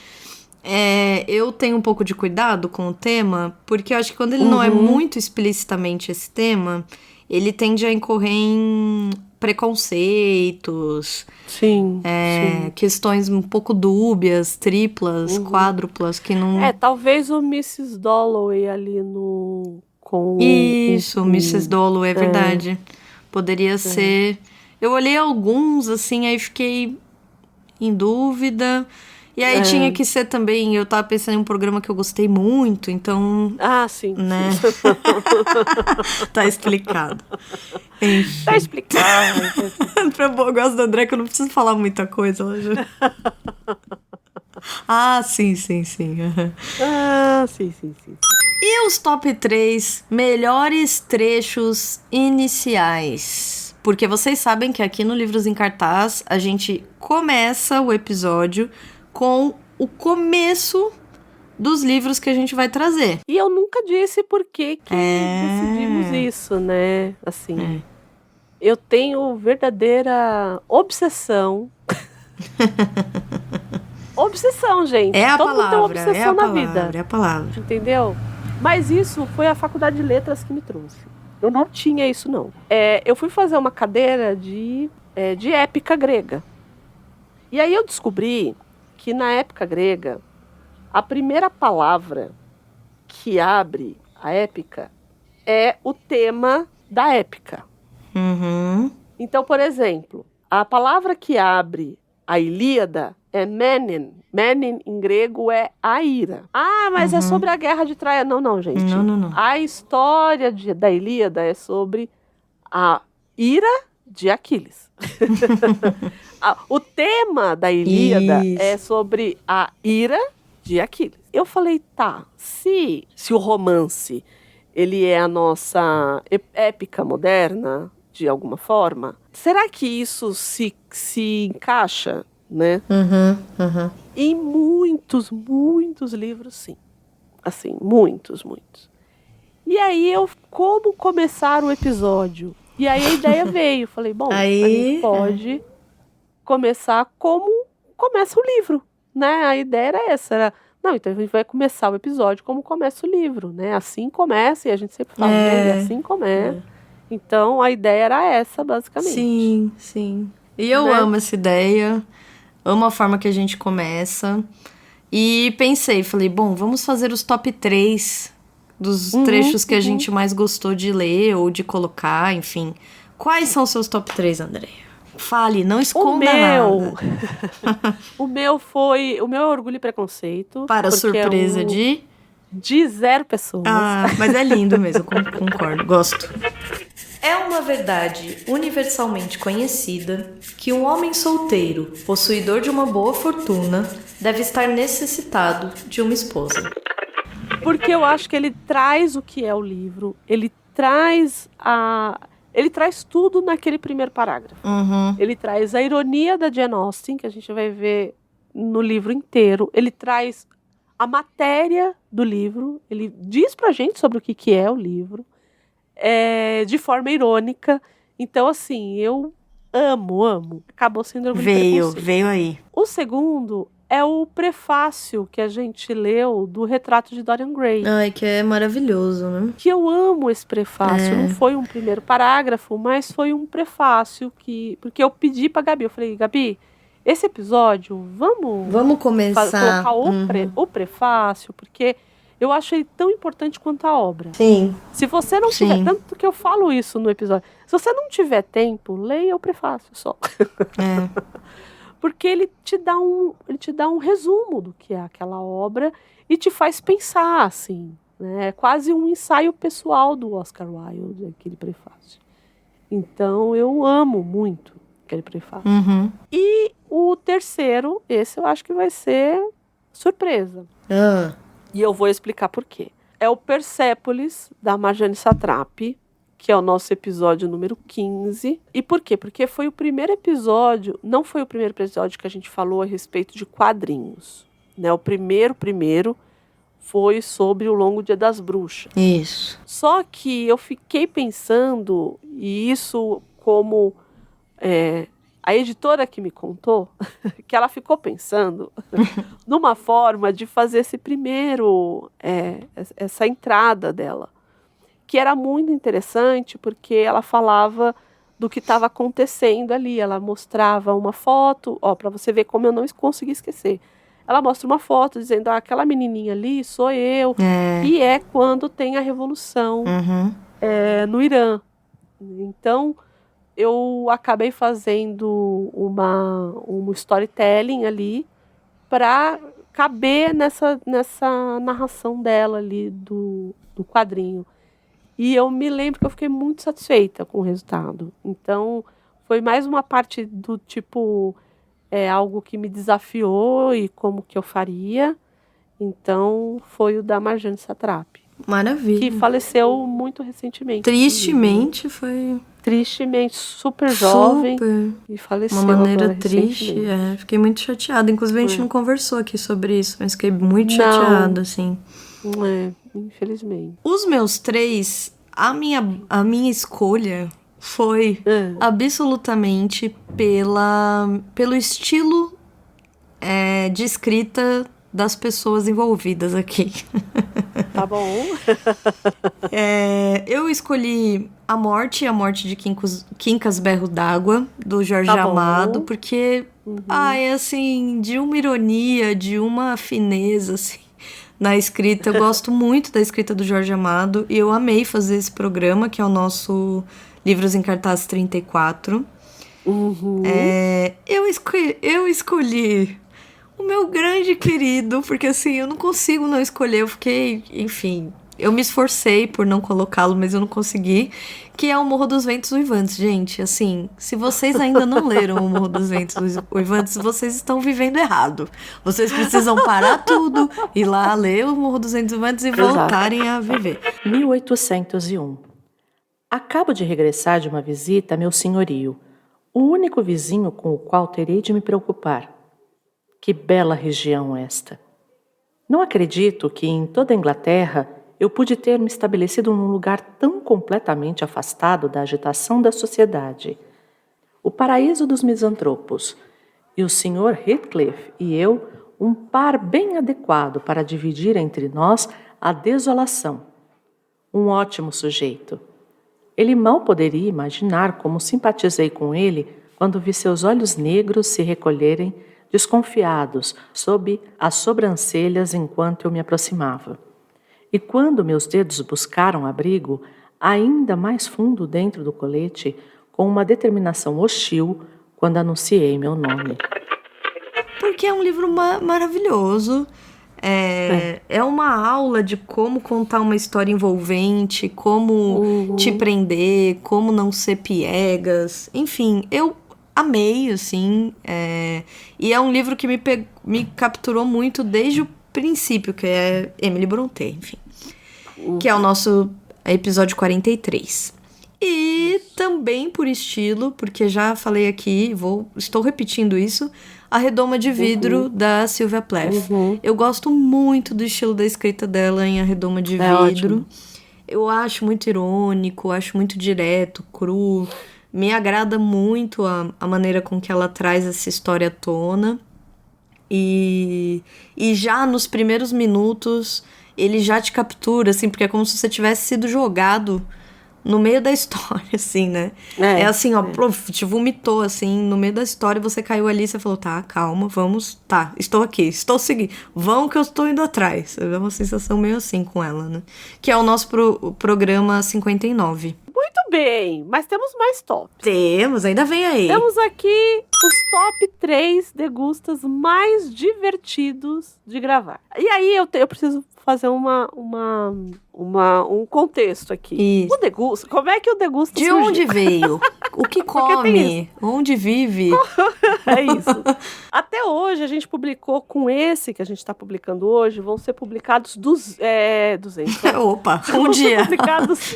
eu tenho um pouco de cuidado com o tema, porque eu acho que quando ele não é muito explicitamente esse tema, ele tende a incorrer em preconceitos, sim. Questões um pouco dúbias, triplas, quádruplas, que não... talvez o Mrs. Dalloway ali com isso, Mrs. Dalloway, é verdade. Poderia ser... Eu olhei alguns, assim, aí fiquei em dúvida. E aí tinha que ser também... Eu tava pensando em um programa que eu gostei muito, então... Sim. Né? Sim. Tá explicado. Enfim. Tá explicado. Eu gosto do André, que eu não preciso falar muita coisa. Sim. Sim. E os top 3 melhores trechos iniciais? Porque vocês sabem que aqui no Livros em Cartaz, a gente começa o episódio com o começo dos livros que a gente vai trazer. E eu nunca disse por que decidimos isso, né? Assim, eu tenho verdadeira obsessão. Obsessão, gente. É a Todo palavra, mundo tem uma obsessão na vida. É a palavra. Entendeu? Mas isso foi a Faculdade de Letras que me trouxe. Eu não tinha isso, não. Eu fui fazer uma cadeira de épica grega. E aí eu descobri que na épica grega, a primeira palavra que abre a épica é o tema da épica. Então, por exemplo, a palavra que abre a Ilíada é Menin. Menin, em grego, é a ira. Mas é sobre a guerra de Troia. Não, gente. Não. A história da Ilíada é sobre a ira de Aquiles. O tema da Ilíada é sobre a ira de Aquiles. Eu falei, se o romance ele é a nossa épica moderna, de alguma forma, será que isso se encaixa, né? Em muitos livros, sim. Assim, muitos. E aí, como começar o episódio E aí a ideia veio. Falei, bom, a gente pode começar como começa o livro, né? A ideia era essa, não, então a gente vai começar o episódio como começa o livro, né? Assim começa, e a gente sempre fala, né? E assim começa. Então a ideia era essa, basicamente. Sim, sim. E eu amo essa ideia, amo a forma que a gente começa. E falei, bom, vamos fazer os top 3 dos trechos que a gente mais gostou de ler ou de colocar, enfim. Quais são os seus top 3, Andréia? Fale, não esconda nada. O meu foi o meu Orgulho e Preconceito. Para surpresa de 0 pessoas. Ah, mas é lindo mesmo, concordo, gosto. É uma verdade universalmente conhecida que um homem solteiro, possuidor de uma boa fortuna, deve estar necessitado de uma esposa. Porque eu acho que ele traz o que é o livro, ele traz tudo naquele primeiro parágrafo. Ele traz a ironia da Jane Austen, que a gente vai ver no livro inteiro. Ele traz a matéria do livro, ele diz pra gente sobre o que é o livro, de forma irônica. Então, assim, eu amo. Acabou sendo Orgulho e Preconceito. Veio aí. O segundo é o prefácio que a gente leu do Retrato de Dorian Gray. Ai, que é maravilhoso, né? Que eu amo esse prefácio. Não foi um primeiro parágrafo, mas foi um prefácio porque eu pedi pra Gabi. Eu falei, Gabi, esse episódio, vamos começar colocar o prefácio, porque eu acho ele tão importante quanto a obra. Sim. Se você não tiver, tanto que eu falo isso no episódio, se você não tiver tempo, leia o prefácio só. Porque ele te dá um resumo do que é aquela obra e te faz pensar, assim, né? É quase um ensaio pessoal do Oscar Wilde, aquele prefácio. Então, eu amo muito aquele prefácio. E o terceiro, esse eu acho que vai ser surpresa. E eu vou explicar por quê. É o Persépolis, da Marjane Satrapi, que é o nosso episódio número 15. E por quê? Porque foi o primeiro episódio, não foi o primeiro episódio que a gente falou a respeito de quadrinhos, né? O primeiro foi sobre o Longo Dia das Bruxas. Isso. Só que eu fiquei pensando, e isso como a editora que me contou, que ela ficou pensando numa forma de fazer esse primeiro, essa entrada dela, que era muito interessante, porque ela falava do que estava acontecendo ali. Ela mostrava uma foto, para você ver como eu não consegui esquecer. Ela mostra uma foto dizendo, aquela menininha ali sou eu, e é quando tem a revolução no Irã. Então, eu acabei fazendo um storytelling ali para caber nessa narração dela ali do quadrinho. E eu me lembro que eu fiquei muito satisfeita com o resultado. Então, foi mais uma parte do tipo, algo que me desafiou e como que eu faria. Então, foi o da Marjane Satrapi. Maravilha. Que faleceu muito recentemente. Tristemente, foi... Tristemente, super jovem. E faleceu uma maneira agora, triste. Fiquei muito chateada. Inclusive, a gente não conversou aqui sobre isso, mas fiquei muito chateada, assim. Infelizmente. Os meus 3, a minha escolha foi absolutamente pelo estilo de escrita das pessoas envolvidas aqui. Tá bom. Eu escolhi A Morte de Quincas Berro d'Água, do Jorge Amado, porque assim, de uma ironia, de uma fineza, assim, na escrita. Eu gosto muito da escrita do Jorge Amado e eu amei fazer esse programa, que é o nosso Livros em Cartaz 34. Eu escolhi o meu grande querido, porque assim, eu não consigo não escolher. Eu fiquei, enfim, eu me esforcei por não colocá-lo, mas eu não consegui, que é o Morro dos Ventos Uivantes. Gente, assim, se vocês ainda não leram o Morro dos Ventos Uivantes, vocês estão vivendo errado. Vocês precisam parar tudo, ir lá ler o Morro dos Ventos Uivantes e voltarem a viver. 1801. Acabo de regressar de uma visita a meu senhorio, o único vizinho com o qual terei de me preocupar. Que bela região esta! Não acredito que em toda a Inglaterra eu pude ter me estabelecido num lugar tão completamente afastado da agitação da sociedade. O paraíso dos misantropos. E o Sr. Heathcliff e eu, um par bem adequado para dividir entre nós a desolação. Um ótimo sujeito. Ele mal poderia imaginar como simpatizei com ele quando vi seus olhos negros se recolherem, desconfiados, sob as sobrancelhas enquanto eu me aproximava. E quando meus dedos buscaram abrigo, ainda mais fundo dentro do colete, com uma determinação hostil, quando anunciei meu nome. Porque é um livro maravilhoso. É uma aula de como contar uma história envolvente, como te prender, como não ser piegas. Enfim, eu amei, assim. E é um livro que me capturou muito desde o princípio, que é Emily Brontë, enfim. Que é o nosso episódio 43. E também por estilo, porque já falei aqui, estou repetindo isso, A Redoma de Vidro, da Sylvia Plath. Eu gosto muito do estilo da escrita dela em A Redoma de Vidro. Ótimo. Eu acho muito irônico, acho muito direto, cru. Me agrada muito a maneira com que ela traz essa história à tona. E já nos primeiros minutos, ele já te captura, assim, porque é como se você tivesse sido jogado no meio da história, assim, né? É assim, ó, te vomitou, assim, no meio da história, você caiu ali e você falou, tá, calma, vamos, tá, estou aqui, estou seguindo, vão que eu estou indo atrás. É uma sensação meio assim com ela, né? Que é o nosso programa 59. Muito bem, mas temos mais tops. Temos, ainda vem aí. Temos aqui os top 3 degustas mais divertidos de gravar. E aí eu preciso fazer um contexto aqui. Isso. O degusta, como é que o degusta de surgiu? onde veio? O que come? Onde vive? É isso. Até hoje a gente publicou, com esse que a gente está publicando hoje, vão ser publicados 200. Opa, um dia. Publicados...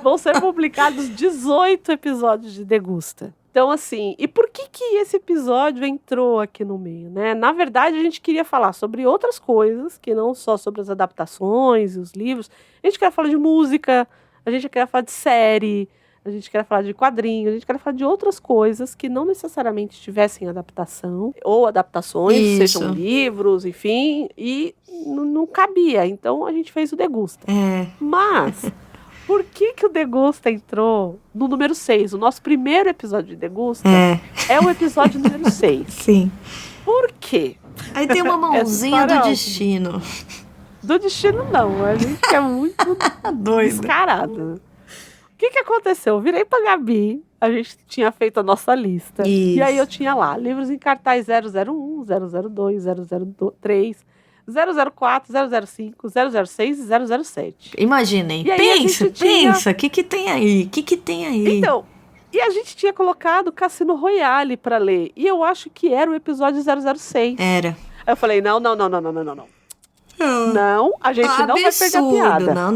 vão ser publicados 18 episódios de degusta. Então, assim, e por que esse episódio entrou aqui no meio, né? Na verdade, a gente queria falar sobre outras coisas, que não só sobre as adaptações e os livros. A gente queria falar de música, a gente queria falar de série, a gente queria falar de quadrinhos, a gente queria falar de outras coisas que não necessariamente tivessem adaptação, ou adaptações, sejam livros, enfim, e não cabia. Então, a gente fez o Degusta. Mas... por que o Degusta entrou no número 6? O nosso primeiro episódio de Degusta é o edopisódio número 6. Sim. Por quê? Aí tem uma mãozinha do destino. Do destino não, a gente é muito descarado. O que aconteceu? Eu virei pra Gabi, a gente tinha feito a nossa lista. Isso. E aí eu tinha lá, livros em cartaz 001, 002, 003... 004, 005, 006 e 007. Imaginem. Pensa, o que tem aí? O que tem aí? Então, e a gente tinha colocado Cassino Royale pra ler. E eu acho que era o episódio 006. Era. Aí eu falei, não. Não, a gente não vai perder a piada. Não.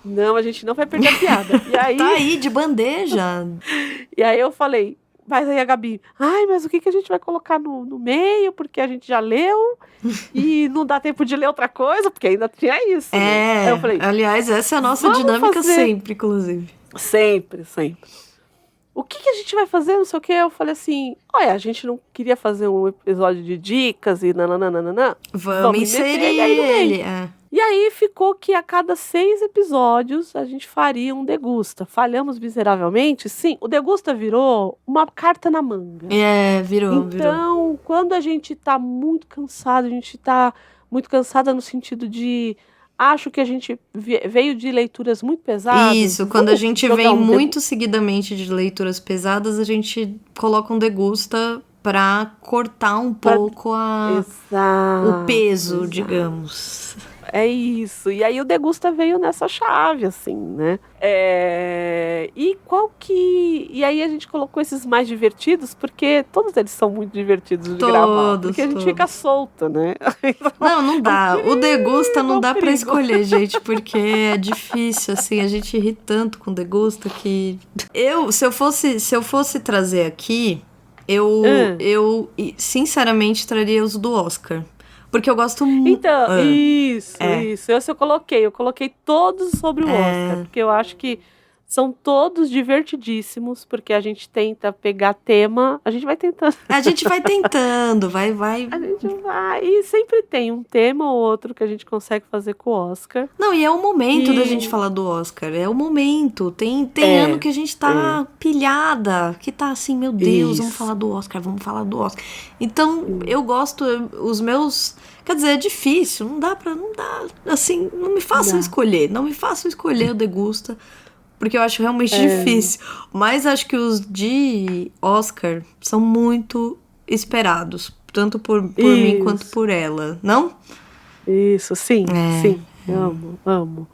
Não, a gente não vai perder a piada. E aí... tá aí, de bandeja. E aí eu falei... Mas aí a Gabi, mas o que a gente vai colocar no meio? Porque a gente já leu e não dá tempo de ler outra coisa, porque ainda tinha isso. Né? Aí eu falei, aliás, essa é a nossa dinâmica sempre, inclusive. Sempre. O que a gente vai fazer? Não sei o que. Eu falei assim, olha, a gente não queria fazer um episódio de dicas e nananana. Vamos inserir ele. E aí ficou que a cada 6 episódios a gente faria um Degusta. Falhamos miseravelmente? Sim, o Degusta virou uma carta na manga. Virou. Então, quando a gente tá muito cansado, a gente tá muito cansada no sentido de... Acho que a gente veio de leituras muito pesadas. Isso, quando a gente vem muito seguidamente de leituras pesadas, a gente coloca um Degusta pra cortar um pouco o peso, digamos. É isso. E aí o Degusta veio nessa chave, assim, né? E aí a gente colocou esses mais divertidos, porque todos eles são muito divertidos de gravar. Porque a gente fica solta, né? Não dá. O Degusta não dá pra escolher, gente, porque é difícil, assim. A gente ri tanto com o Degusta que... Se eu fosse trazer aqui, eu sinceramente traria os do Oscar. Porque eu gosto muito. Então, isso. Eu coloquei todos sobre o Oscar, porque eu acho que são todos divertidíssimos, porque a gente tenta pegar tema, a gente vai tentando. A gente vai tentando, vai. A gente vai, e sempre tem um tema ou outro que a gente consegue fazer com o Oscar. Não, e é o momento da gente falar do Oscar, é o momento. Tem ano que a gente tá pilhada, que tá assim, meu Deus, vamos falar do Oscar. Então, eu gosto, os meus... Quer dizer, é difícil, não dá, assim, não me façam escolher, o Degusta, porque eu acho realmente difícil. Mas acho que os de Oscar são muito esperados, tanto por mim quanto por ela, não? Isso, sim. Amo.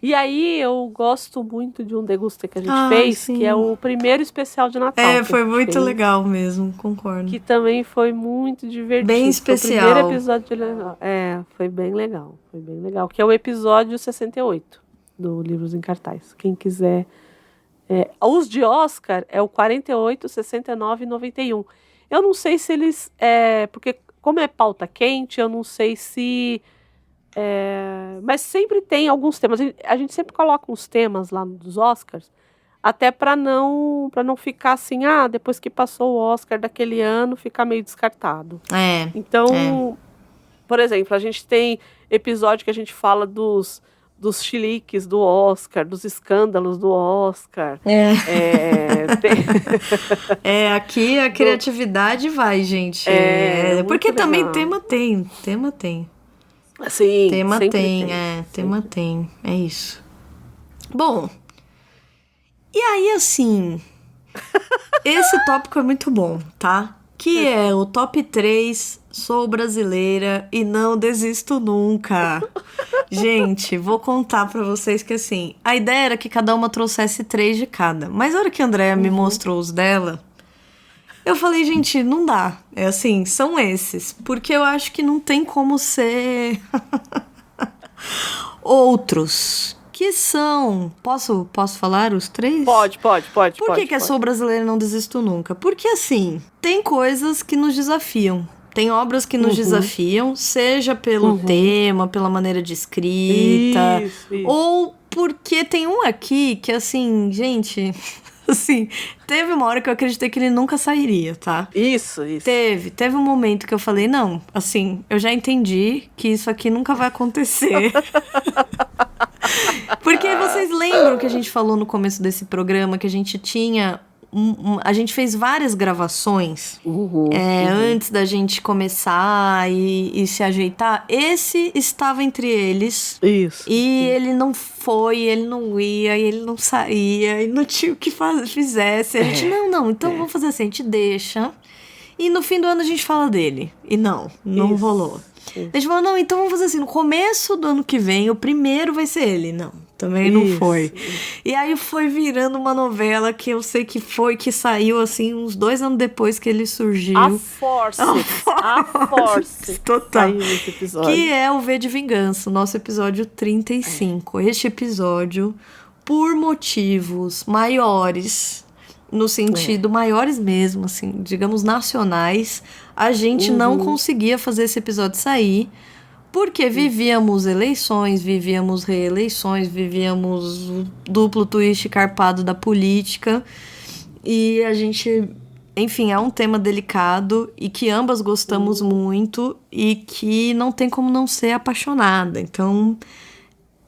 E aí eu gosto muito de um degusta que a gente fez, que é o primeiro especial de Natal. Foi muito legal mesmo, concordo. Que também foi muito divertido. Bem especial. Foi o primeiro episódio de legal. Foi bem legal. Que é o episódio 68 do Livros em Cartaz. Quem quiser... os de Oscar é o 48, 69 e 91. Eu não sei se eles... porque como é pauta quente, eu não sei se... mas sempre tem alguns temas. A gente sempre coloca uns temas lá dos Oscars, até para não ficar assim, depois que passou o Oscar daquele ano, ficar meio descartado. Então, por exemplo, a gente tem episódio que a gente fala dos chiliques do Oscar, dos escândalos do Oscar. Aqui a criatividade vai, gente. Porque legal. Também tema tem. Sim, tema tem. É isso. Bom, e aí, assim, esse tópico é muito bom, tá? Que é o top 3, sou brasileira e não desisto nunca. Gente, vou contar pra vocês que, assim, a ideia era que cada uma trouxesse 3 de cada. Mas a hora que a Andrea me mostrou os dela, eu falei, gente, não dá. É assim, são esses. Porque eu acho que não tem como ser outros. Que são... Posso falar os 3? Pode. Por que Sou Brasileira e Não Desisto Nunca? Porque, assim, tem coisas que nos desafiam. Tem obras que nos desafiam, seja pelo tema, pela maneira de escrita, isso. Ou porque tem um aqui que, assim, gente... Assim, teve uma hora que eu acreditei que ele nunca sairia, tá? Isso. Teve um momento que eu falei, não, assim, eu já entendi que isso aqui nunca vai acontecer. Porque vocês lembram que a gente falou no começo desse programa que a gente tinha... a gente fez várias gravações antes da gente começar e se ajeitar. Esse estava entre eles. Isso. E ele não foi, ele não ia, ele não saía, e não tinha o que fizesse. A gente, não, então vamos fazer assim, a gente deixa. E no fim do ano a gente fala dele. E não rolou. A gente falou, não, então vamos fazer assim, no começo do ano que vem, o primeiro vai ser ele. Não, também não foi. E aí foi virando uma novela que eu sei que saiu assim, uns 2 anos depois que ele surgiu. A Force. Total. Saiu esse episódio. Que é o V de Vingança, o nosso episódio 35. Este episódio, por motivos maiores... No sentido, maiores mesmo, assim, digamos, nacionais, a gente não conseguia fazer esse episódio sair, porque vivíamos eleições, vivíamos reeleições, vivíamos o duplo twist carpado da política, e a gente, enfim, é um tema delicado e que ambas gostamos muito e que não tem como não ser apaixonada. Então,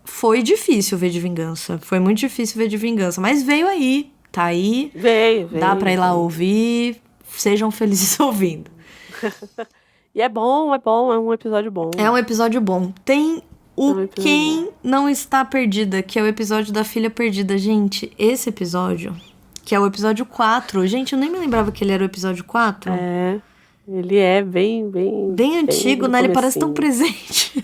foi difícil ver de Vingança, foi muito difícil ver de Vingança, mas veio aí. Tá aí, veio, dá pra ir lá ouvir, sejam felizes ouvindo. E é bom, é um episódio bom. É um episódio bom. Tem Quem Não Está Perdida, que é o episódio da Filha Perdida. Gente, esse episódio, que é o episódio 4, gente, eu nem me lembrava que ele era o episódio 4. Ele é bem antigo, né? Ele parece tão presente.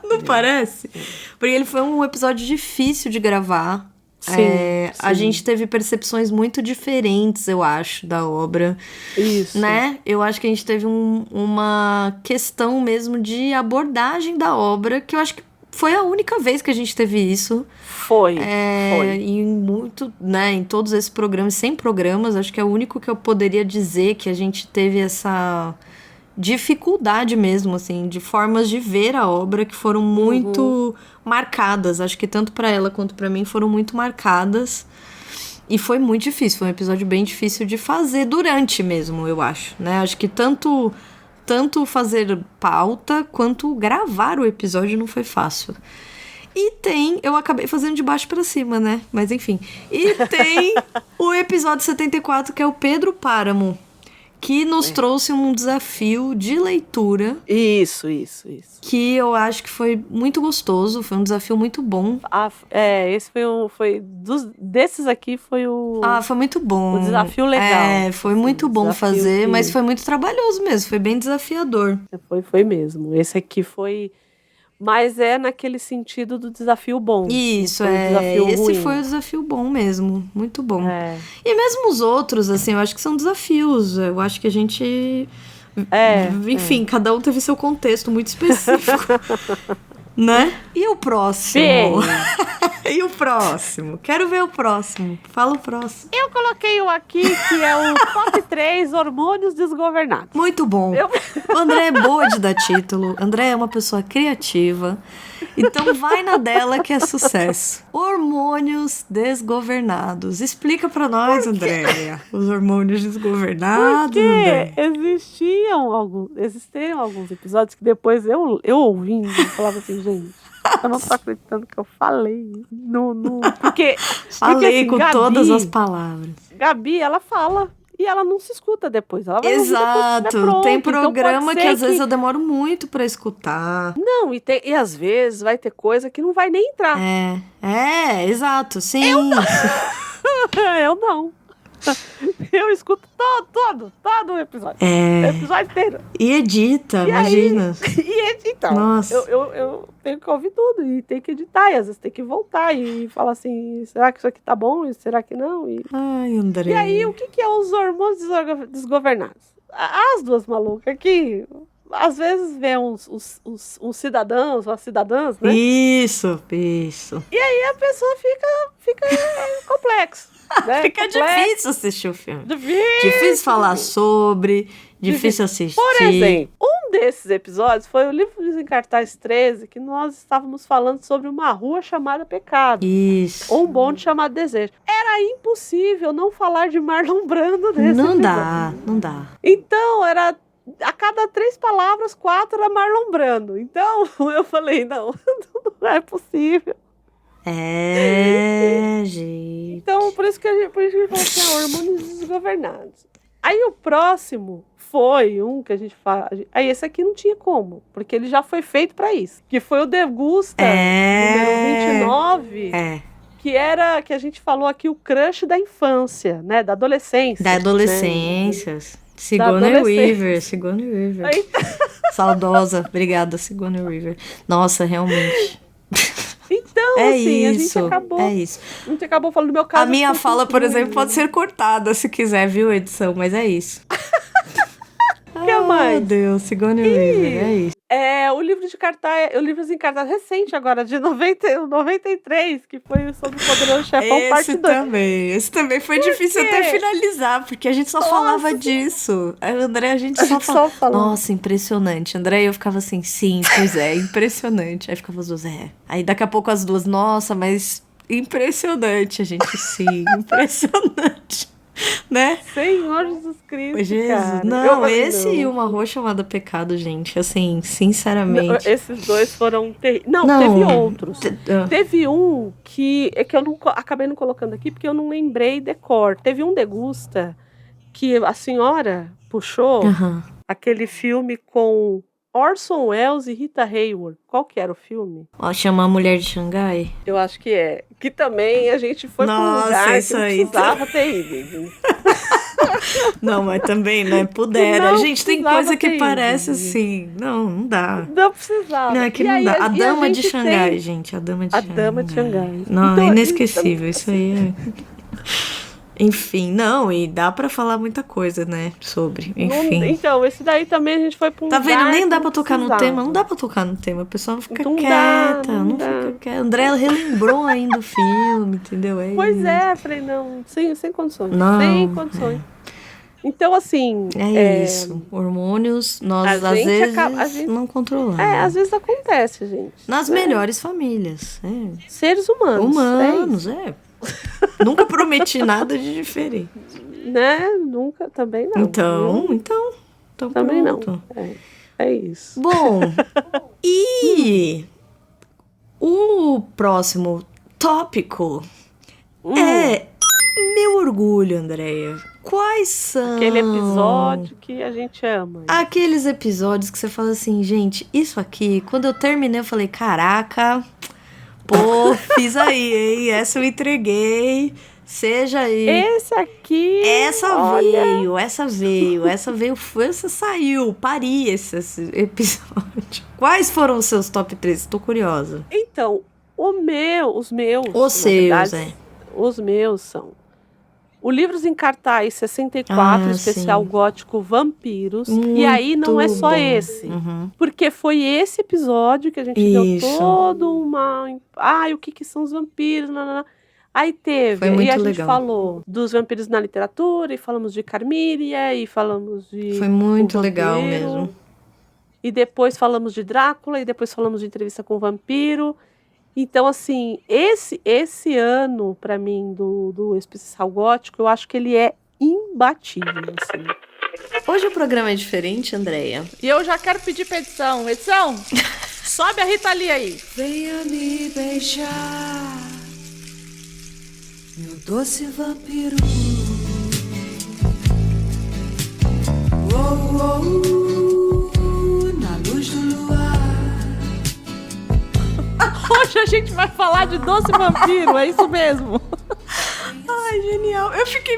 Não parece? Porque ele foi um episódio difícil de gravar. Sim. A gente teve percepções muito diferentes, eu acho, da obra. Isso. Né? Eu acho que a gente teve uma questão mesmo de abordagem da obra, que eu acho que foi a única vez que a gente teve isso. Foi. E muito, né, em todos esses programas, 100 programas, acho que é o único que eu poderia dizer que a gente teve essa dificuldade mesmo, assim, de formas de ver a obra que foram muito marcadas. Acho que tanto pra ela quanto pra mim foram muito marcadas. E foi muito difícil, foi um episódio bem difícil de fazer durante mesmo, eu acho, né? Acho que tanto fazer pauta quanto gravar o episódio não foi fácil. E eu acabei fazendo de baixo pra cima, né? Mas enfim. E tem o episódio 74, que é o Pedro Páramo, que nos trouxe um desafio de leitura. Isso. Que eu acho que foi muito gostoso, foi um desafio muito bom. Esse desses aqui foi o... foi muito bom. O desafio legal. Foi muito bom fazer, mas foi muito trabalhoso mesmo, foi bem desafiador. Foi mesmo. Esse aqui foi... Mas é naquele sentido do desafio bom. Isso, esse foi o desafio bom mesmo, muito bom. E mesmo os outros, assim, eu acho que são desafios, eu acho que a gente... Enfim, cada um teve seu contexto muito específico, né? E o próximo? E o próximo? Quero ver o próximo. Fala o próximo. Eu coloquei um aqui que é o top 3 hormônios desgovernados. Muito bom. O André é boa de dar título. André é uma pessoa criativa. Então vai na dela que é sucesso. Hormônios desgovernados. Explica pra nós, Andréia. Os hormônios desgovernados. Porque existiam alguns episódios que depois eu ouvindo, eu falava assim, gente, eu não tô acreditando que eu falei. Porque falei assim, com Gabi, todas as palavras. Gabi, ela fala. E ela não se escuta depois. Ela vai Exato. Depois, pronto. Tem programa então que às vezes eu demoro muito pra escutar. Não, e às vezes vai ter coisa que não vai nem entrar. Exato, sim. Eu não. Eu escuto todo o episódio. O episódio inteiro. E edita, imagina. Então, nossa. Eu tenho que ouvir tudo e tenho que editar. E às vezes tem que voltar e falar assim, será que isso aqui tá bom? E será que não? Ai, André. E aí, o que é os hormônios desgovernados? As duas malucas aqui... Às vezes vê uns cidadãos, umas cidadãs, né? Isso. E aí a pessoa fica complexo. Né? Fica difícil assistir o filme. Difícil falar sobre, difícil assistir. Por exemplo, um desses episódios foi o Livros em Cartaz 13, que nós estávamos falando sobre uma rua chamada Pecado. Isso. Ou um bonde chamado Desejo. Era impossível não falar de Marlon Brando nesse episódio. Não dá. Então, a cada 3 palavras, 4 era Marlon Brando. Então, eu falei, não é possível. Gente. Então, por isso que a gente falou assim, hormônios desgovernados. Aí o próximo foi um que a gente fala... Aí esse aqui não tinha como, porque ele já foi feito pra isso. Que foi o Degusta, número 29. Que era, que a gente falou aqui, o crush da infância, né? Da adolescência. Da adolescência. Né? Sigourney Weaver. Saudosa. Obrigada, Sigourney Weaver. Nossa, realmente. Então, assim, a gente acabou. É isso. A gente acabou falando do meu caso. A minha fala, por exemplo, pode ser cortada se quiser, viu, edição? Mas é isso. Que mais? Meu Deus, Sigourney Weaver, é isso. O livro de cartaz, o livro em cartaz recente agora, de 93, que foi sobre o Poderoso Chefão, parte 2. Esse também foi difícil até finalizar, porque a gente só falava disso. A André, a gente só falava. Nossa, impressionante. André, eu ficava assim, sim, pois é, impressionante. Aí ficava as duas, Aí daqui a pouco as duas, nossa, mas impressionante, a gente, sim, impressionante. Né? Senhor Jesus Cristo, Jesus. Cara. Não, e uma rua chamada Pecado, gente, assim, sinceramente. Não, esses dois foram Não, teve outros. Teve um que eu não acabei não colocando aqui porque eu não lembrei decor. Teve um Degusta que a senhora puxou aquele filme com Orson Welles e Rita Hayworth. Qual que era o filme? Chama A Mulher de Xangai? Eu acho que é. Que também a gente foi pra um lugar que precisava ter ido. Não, mas também, né? Pudera. Gente, tem coisa que parece assim. Não dá. Não precisava. Não, é que não dá. A Dama de Xangai, gente. A Dama de Xangai. A Dama de Xangai. Não, então, é inesquecível. Isso aí Enfim, não, e dá pra falar muita coisa, né, sobre, enfim. Então, esse daí também a gente foi pra um lugar... Tá vendo? Nem dá pra tocar no tema, não dá pra tocar no tema, a pessoa não fica quieta, não fica quieta. André, ela relembrou ainda o filme, entendeu? Pois é, falei, não, sem condições, não, sem condições. Então, assim... É isso. Hormônios, nós às vezes não controlamos. Às vezes acontece, gente. Nas melhores famílias. Seres humanos. Humanos, Nunca prometi nada de diferente. Né? Nunca, também não. Então também pronto. Não. É isso. Bom, e o próximo tópico é meu orgulho, Andréia. Quais são... Aquele episódio que a gente ama. Aqueles episódios que você fala assim, gente, isso aqui, quando eu terminei, eu falei, caraca, pô, fiz aí, hein? Essa eu entreguei. Seja aí. Esse aqui. Essa saiu. Pari esse episódio. Quais foram os seus top 3? Tô curiosa. Então, os meus. Os seus, Os meus são o Livros em Cartaz 64, especial gótico Vampiros. E aí não é só esse. Porque foi esse episódio que a gente deu todo uma... o que são os vampiros? Aí teve, e a gente falou dos vampiros na literatura, e falamos de Carmíria, e falamos de... Foi muito legal mesmo. E depois falamos de Drácula, e depois falamos de Entrevista com o Vampiro. Então, assim, esse ano, pra mim, do especial gótico, eu acho que ele é imbatível, assim. Hoje o programa é diferente, Andréia. E eu já quero pedir pra edição. Edição, sobe a Rita Lee aí. Venha me beijar, meu doce vampiro. Na luz do luar. Hoje a gente vai falar de Doce Vampiro, é isso mesmo. Ai, genial.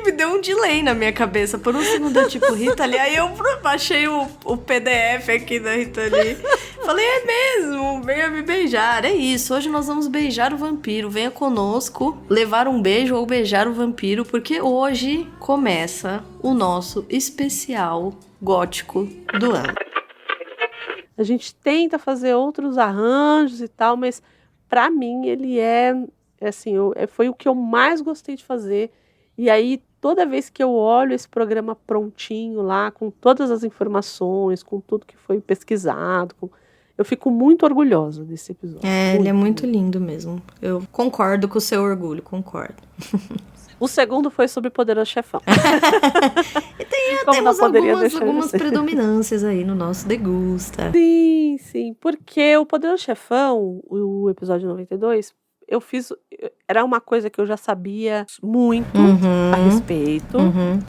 Me deu um delay na minha cabeça. Por um segundo eu Rita Lee. Aí eu baixei o PDF aqui da Rita Lee. Falei, é mesmo, venha me beijar. É isso, hoje nós vamos beijar o vampiro. Venha conosco levar um beijo ou beijar o vampiro, porque hoje começa o nosso especial gótico do ano. A gente tenta fazer outros arranjos e tal, mas pra mim ele foi o que eu mais gostei de fazer. E aí, toda vez que eu olho esse programa prontinho lá, com todas as informações, com tudo que foi pesquisado, eu fico muito orgulhosa desse episódio. Ele é muito lindo mesmo. Eu concordo com o seu orgulho, concordo. O segundo foi sobre Poderoso Chefão. Temos algumas predominâncias aí no nosso Degusta. Sim. Porque o Poderoso Chefão, o episódio 92, era uma coisa que eu já sabia muito a respeito,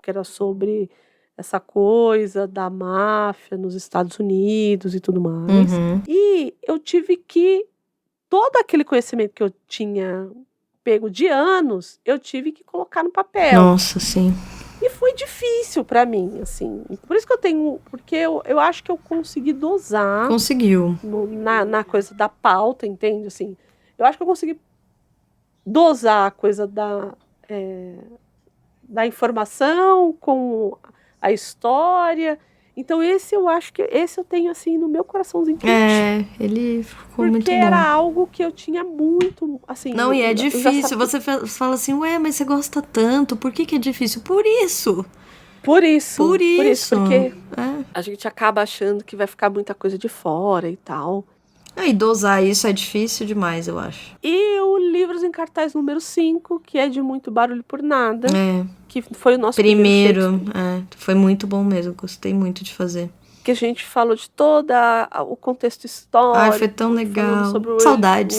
que era sobre essa coisa da máfia nos Estados Unidos e tudo mais. E eu tive que, todo aquele conhecimento que eu tinha pego de anos, eu tive que colocar no papel. Nossa, sim. E foi difícil pra mim, assim. Por isso que porque eu acho que eu consegui dosar. Conseguiu. Na coisa da pauta, entende? Assim, eu acho que eu consegui dosar a coisa da informação com a história. Então eu acho que esse eu tenho assim no meu coraçãozinho quente. Ele ficou muito bom. Porque era algo que eu tinha muito, assim... Não, e é difícil. Você fala assim, mas você gosta tanto, por que é difícil? Por isso, porque a gente acaba achando que vai ficar muita coisa de fora e tal. E dosar isso é difícil demais, eu acho. E o Livros em Cartaz número 5, que é de Muito Barulho por Nada. Que foi o nosso primeiro. Foi muito bom mesmo, gostei muito de fazer. Que a gente falou de todo o contexto histórico. Foi tão legal. Saudades.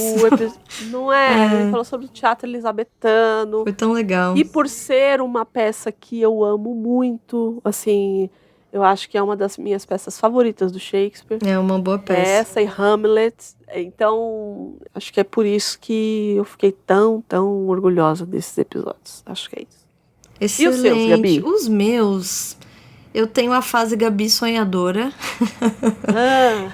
Não é? A gente falou sobre o teatro elisabetano. Foi tão legal. E por ser uma peça que eu amo muito, assim... Eu acho que é uma das minhas peças favoritas do Shakespeare. É uma boa peça. Essa e Hamlet. Então, acho que é por isso que eu fiquei tão orgulhosa desses episódios. Acho que é isso. Excelente. E os seus, Gabi? Os meus... Eu tenho a fase Gabi Sonhadora,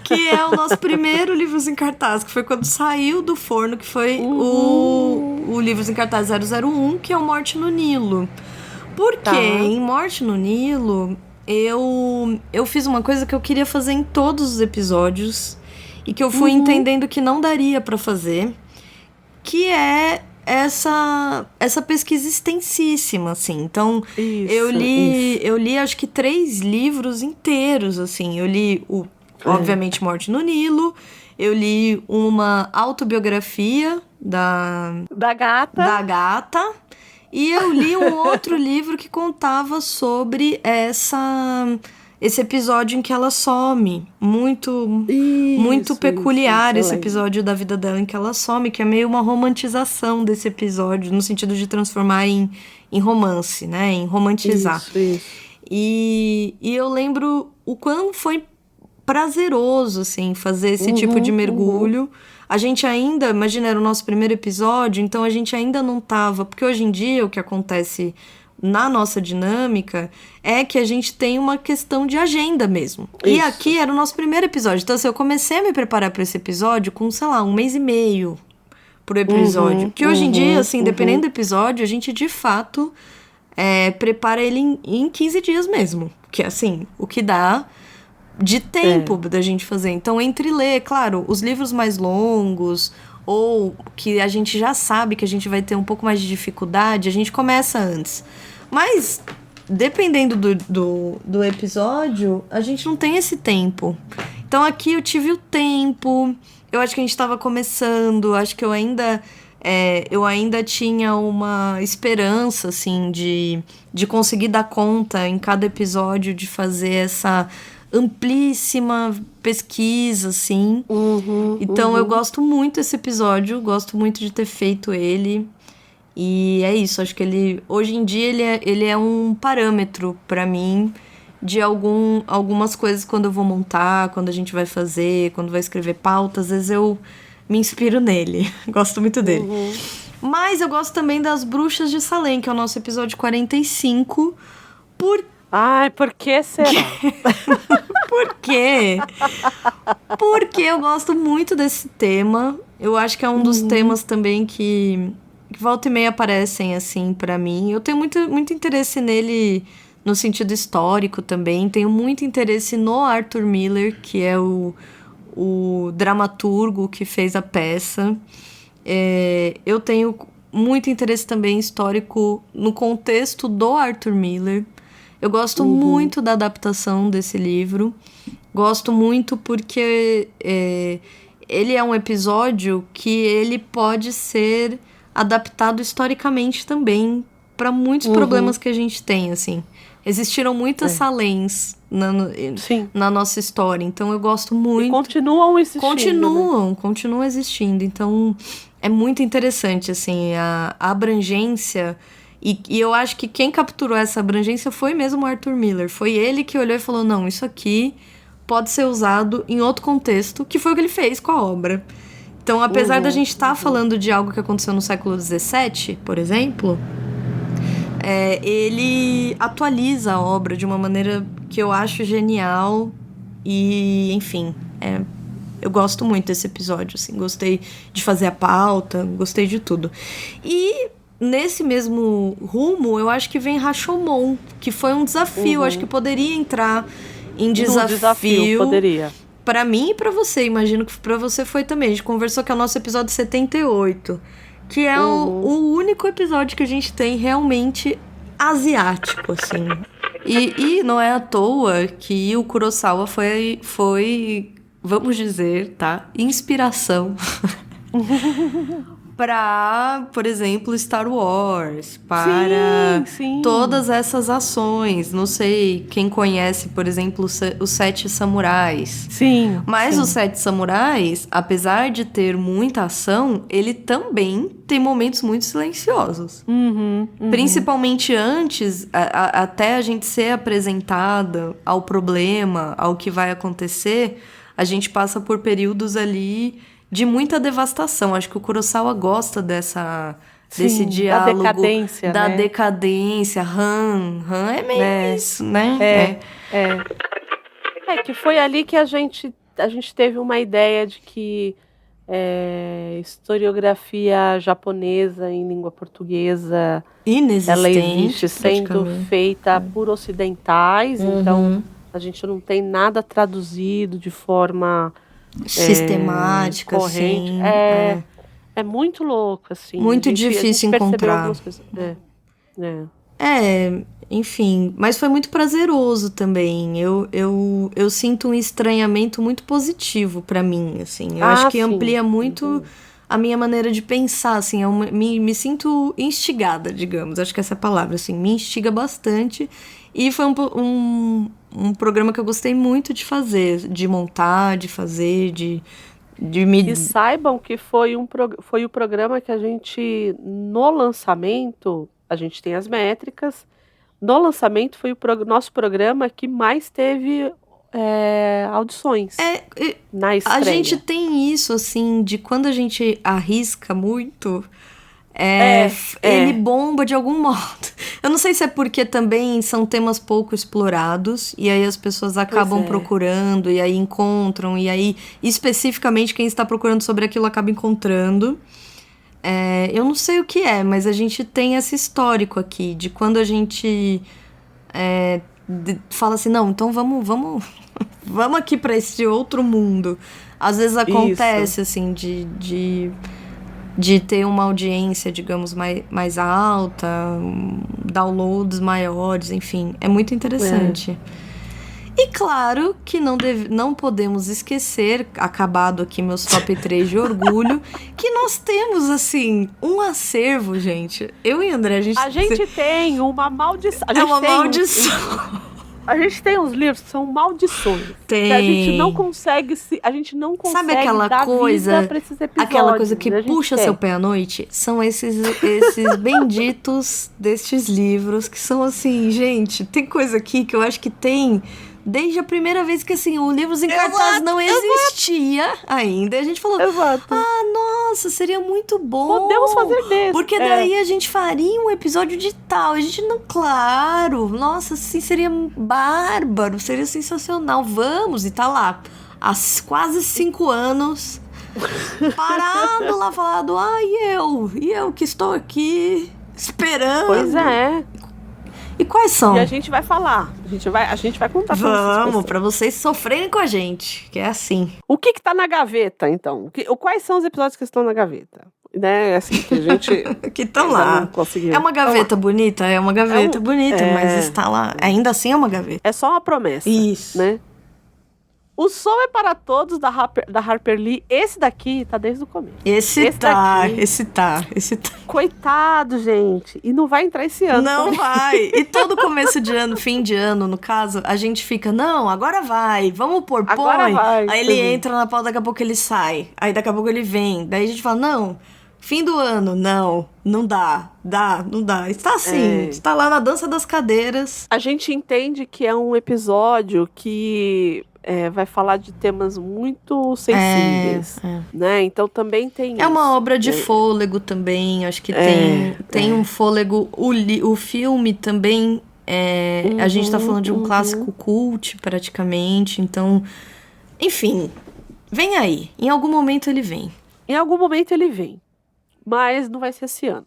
que é o nosso primeiro Livros em Cartaz, que foi quando saiu do forno, que foi o Livros em Cartaz 001, que é o Morte no Nilo. Porque em Morte no Nilo... Eu fiz uma coisa que eu queria fazer em todos os episódios e que eu fui entendendo que não daria pra fazer, que é essa pesquisa extensíssima, assim. Então, eu li acho que 3 livros inteiros, assim. Eu li obviamente, Morte no Nilo. Eu li uma autobiografia da gata. E eu li um outro livro que contava sobre esse episódio em que ela some. Muito peculiar esse episódio da vida dela em que ela some, que é meio uma romantização desse episódio, no sentido de transformar em romance, né? Em romantizar. Isso. E eu lembro o quão foi prazeroso, assim, fazer esse tipo de mergulho. A gente ainda, imagina, era o nosso primeiro episódio, então a gente ainda não tava... Porque hoje em dia o que acontece na nossa dinâmica é que a gente tem uma questão de agenda mesmo. Isso. E aqui era o nosso primeiro episódio. Então, assim, eu comecei a me preparar para esse episódio com, sei lá, 1 mês e meio pro episódio. Que hoje em dia, assim, dependendo do episódio, a gente, de fato, prepara ele em 15 dias mesmo. Que é, assim, o que dá... de tempo da gente fazer. Então, entre ler, claro, os livros mais longos, ou que a gente já sabe que a gente vai ter um pouco mais de dificuldade, a gente começa antes. Mas, dependendo do episódio, a gente não tem esse tempo. Então, aqui eu tive o tempo, eu acho que a gente estava começando, acho que eu ainda tinha uma esperança, assim, de conseguir dar conta em cada episódio, de fazer essa... amplíssima pesquisa, assim. Então, eu gosto muito desse episódio, gosto muito de ter feito ele. E é isso, acho que ele... Hoje em dia, ele é um parâmetro pra mim de algumas coisas quando eu vou montar, quando a gente vai fazer, quando vai escrever pauta. Às vezes eu me inspiro nele. Gosto muito dele. Mas eu gosto também das Bruxas de Salem, que é o nosso episódio 45. Ai, por que será? Por quê? Porque eu gosto muito desse tema. Eu acho que é um dos temas também que volta e meia aparecem, assim, pra mim. Eu tenho muito interesse nele no sentido histórico também. Tenho muito interesse no Arthur Miller, que é o dramaturgo que fez a peça. Eu tenho muito interesse também histórico no contexto do Arthur Miller. Eu gosto muito da adaptação desse livro. Gosto muito porque ele é um episódio que ele pode ser adaptado historicamente também para muitos problemas que a gente tem, assim. Existiram muitas Salems na nossa história, então eu gosto muito. E continuam existindo. Continuam existindo. Então, é muito interessante, assim, a abrangência... E eu acho que quem capturou essa abrangência foi mesmo o Arthur Miller. Foi ele que olhou e falou, não, isso aqui pode ser usado em outro contexto, que foi o que ele fez com a obra. Então, apesar da gente estar falando de algo que aconteceu no século XVII, por exemplo, ele atualiza a obra de uma maneira que eu acho genial. E, enfim, eu gosto muito desse episódio, assim. Gostei de fazer a pauta, gostei de tudo. E... nesse mesmo rumo, eu acho que vem Rashomon, que foi um desafio. Acho que poderia entrar em desafio. Poderia. Pra mim e pra você. Imagino que pra você foi também. A gente conversou que é o nosso episódio 78. Que é o único episódio que a gente tem realmente asiático, assim. E não é à toa que o Kurosawa foi vamos dizer, tá? Inspiração. Para, por exemplo, Star Wars, para todas essas ações. Não sei quem conhece, por exemplo, os 7 Samurais. Sim. Mas os 7 Samurais, apesar de ter muita ação, ele também tem momentos muito silenciosos. Principalmente antes, até a gente ser apresentada ao problema, ao que vai acontecer, a gente passa por períodos ali... de muita devastação. Acho que o Kurosawa gosta desse diálogo. Da decadência, da decadência. Han é meio isso, né? Que foi ali que a gente teve uma ideia de que historiografia japonesa em língua portuguesa ela existe sendo feita por ocidentais, então a gente não tem nada traduzido de forma... sistemática, corrente. assim. É muito louco, assim. Muito difícil encontrar. Enfim, mas foi muito prazeroso também. Eu sinto um estranhamento muito positivo pra mim, assim. Eu acho que amplia muito a minha maneira de pensar, assim. Me sinto instigada, digamos. Acho que essa é a palavra, assim. Me instiga bastante. E foi um programa que eu gostei muito de fazer, de montar, de fazer, de me... E saibam que foi o programa que a gente, no lançamento, a gente tem as métricas. No lançamento foi o nosso programa que mais teve audições na estreia. A gente tem isso, assim, de quando a gente arrisca muito, ele bomba de algum modo. Eu não sei se é porque também são temas pouco explorados, e aí as pessoas acabam procurando, e aí encontram, e aí especificamente quem está procurando sobre aquilo acaba encontrando. Eu não sei o que é, mas a gente tem esse histórico aqui, de quando a gente fala assim, não, então vamos aqui para esse outro mundo. Às vezes acontece, assim, de ter uma audiência, digamos, mais alta, downloads maiores, enfim, é muito interessante. E claro que não podemos esquecer, acabado aqui meus top 3 de orgulho, que nós temos, assim, um acervo, gente. Eu e André, a gente tem uma maldição. Maldição. A gente tem uns livros que são maldições. Tem. Que a gente não consegue Sabe aquela dar coisa, vida pra esses episódios. aquela coisa que puxa seu pé à noite? São esses benditos destes livros que são assim, gente, tem coisa aqui que eu acho que tem desde a primeira vez que, assim, o Livros em Cartaz não existia ainda. E a gente falou, nossa, seria muito bom. Podemos fazer desse. Porque daí a gente faria um episódio de tal. A gente não, claro, nossa, assim, seria bárbaro, seria sensacional. Vamos, e tá lá, há quase 5 anos, parado lá, falado, e eu que estou aqui esperando. Pois é. E quais são? E a gente vai falar. A gente vai contar pra vocês. Vamos, pra vocês sofrerem com a gente, que é assim. O que tá na gaveta, então? Quais são os episódios que estão na gaveta? Né, assim, que a gente... que estão lá. É uma gaveta bonita? É uma gaveta bonita, mas está lá. Ainda assim é uma gaveta. É só uma promessa. Isso. Né? O Som é para Todos, da Harper Lee. Esse daqui tá desde o começo. Esse tá. Coitado, gente. E não vai entrar esse ano. Não vai. E todo começo de ano, fim de ano, no caso, a gente fica, não, agora vai. Vamos pôr, põe. Aí ele entra na pauta, daqui a pouco ele sai. Aí daqui a pouco ele vem. Daí a gente fala, não, fim do ano, não dá. Não dá. Está assim, está lá na dança das cadeiras. A gente entende que é um episódio que... vai falar de temas muito sensíveis, né? Então também tem isso. É uma obra de fôlego também, acho que tem um fôlego. O filme também, a gente tá falando de um clássico cult, praticamente, então, enfim, vem aí. Em algum momento ele vem. Mas não vai ser esse ano.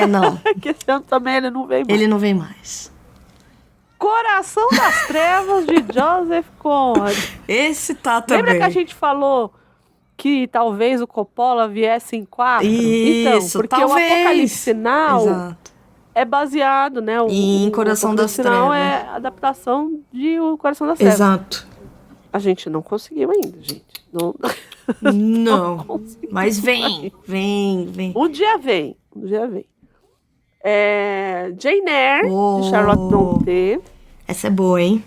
Não. Porque esse ano também ele não vem mais. Ele não vem mais. Coração das Trevas, de Joseph Conrad. Esse tá também. Lembra que a gente falou que talvez o Coppola viesse em 4? Isso, então, porque talvez. O Apocalipse Sinal é baseado, né? Em Coração das Trevas. O Apocalipse Sinal é adaptação de O Coração das Trevas. Exato. A gente não conseguiu ainda, gente. Não. Mas vem. Um dia vem. Jane Eyre, de Charlotte Brontë. Essa é boa, hein?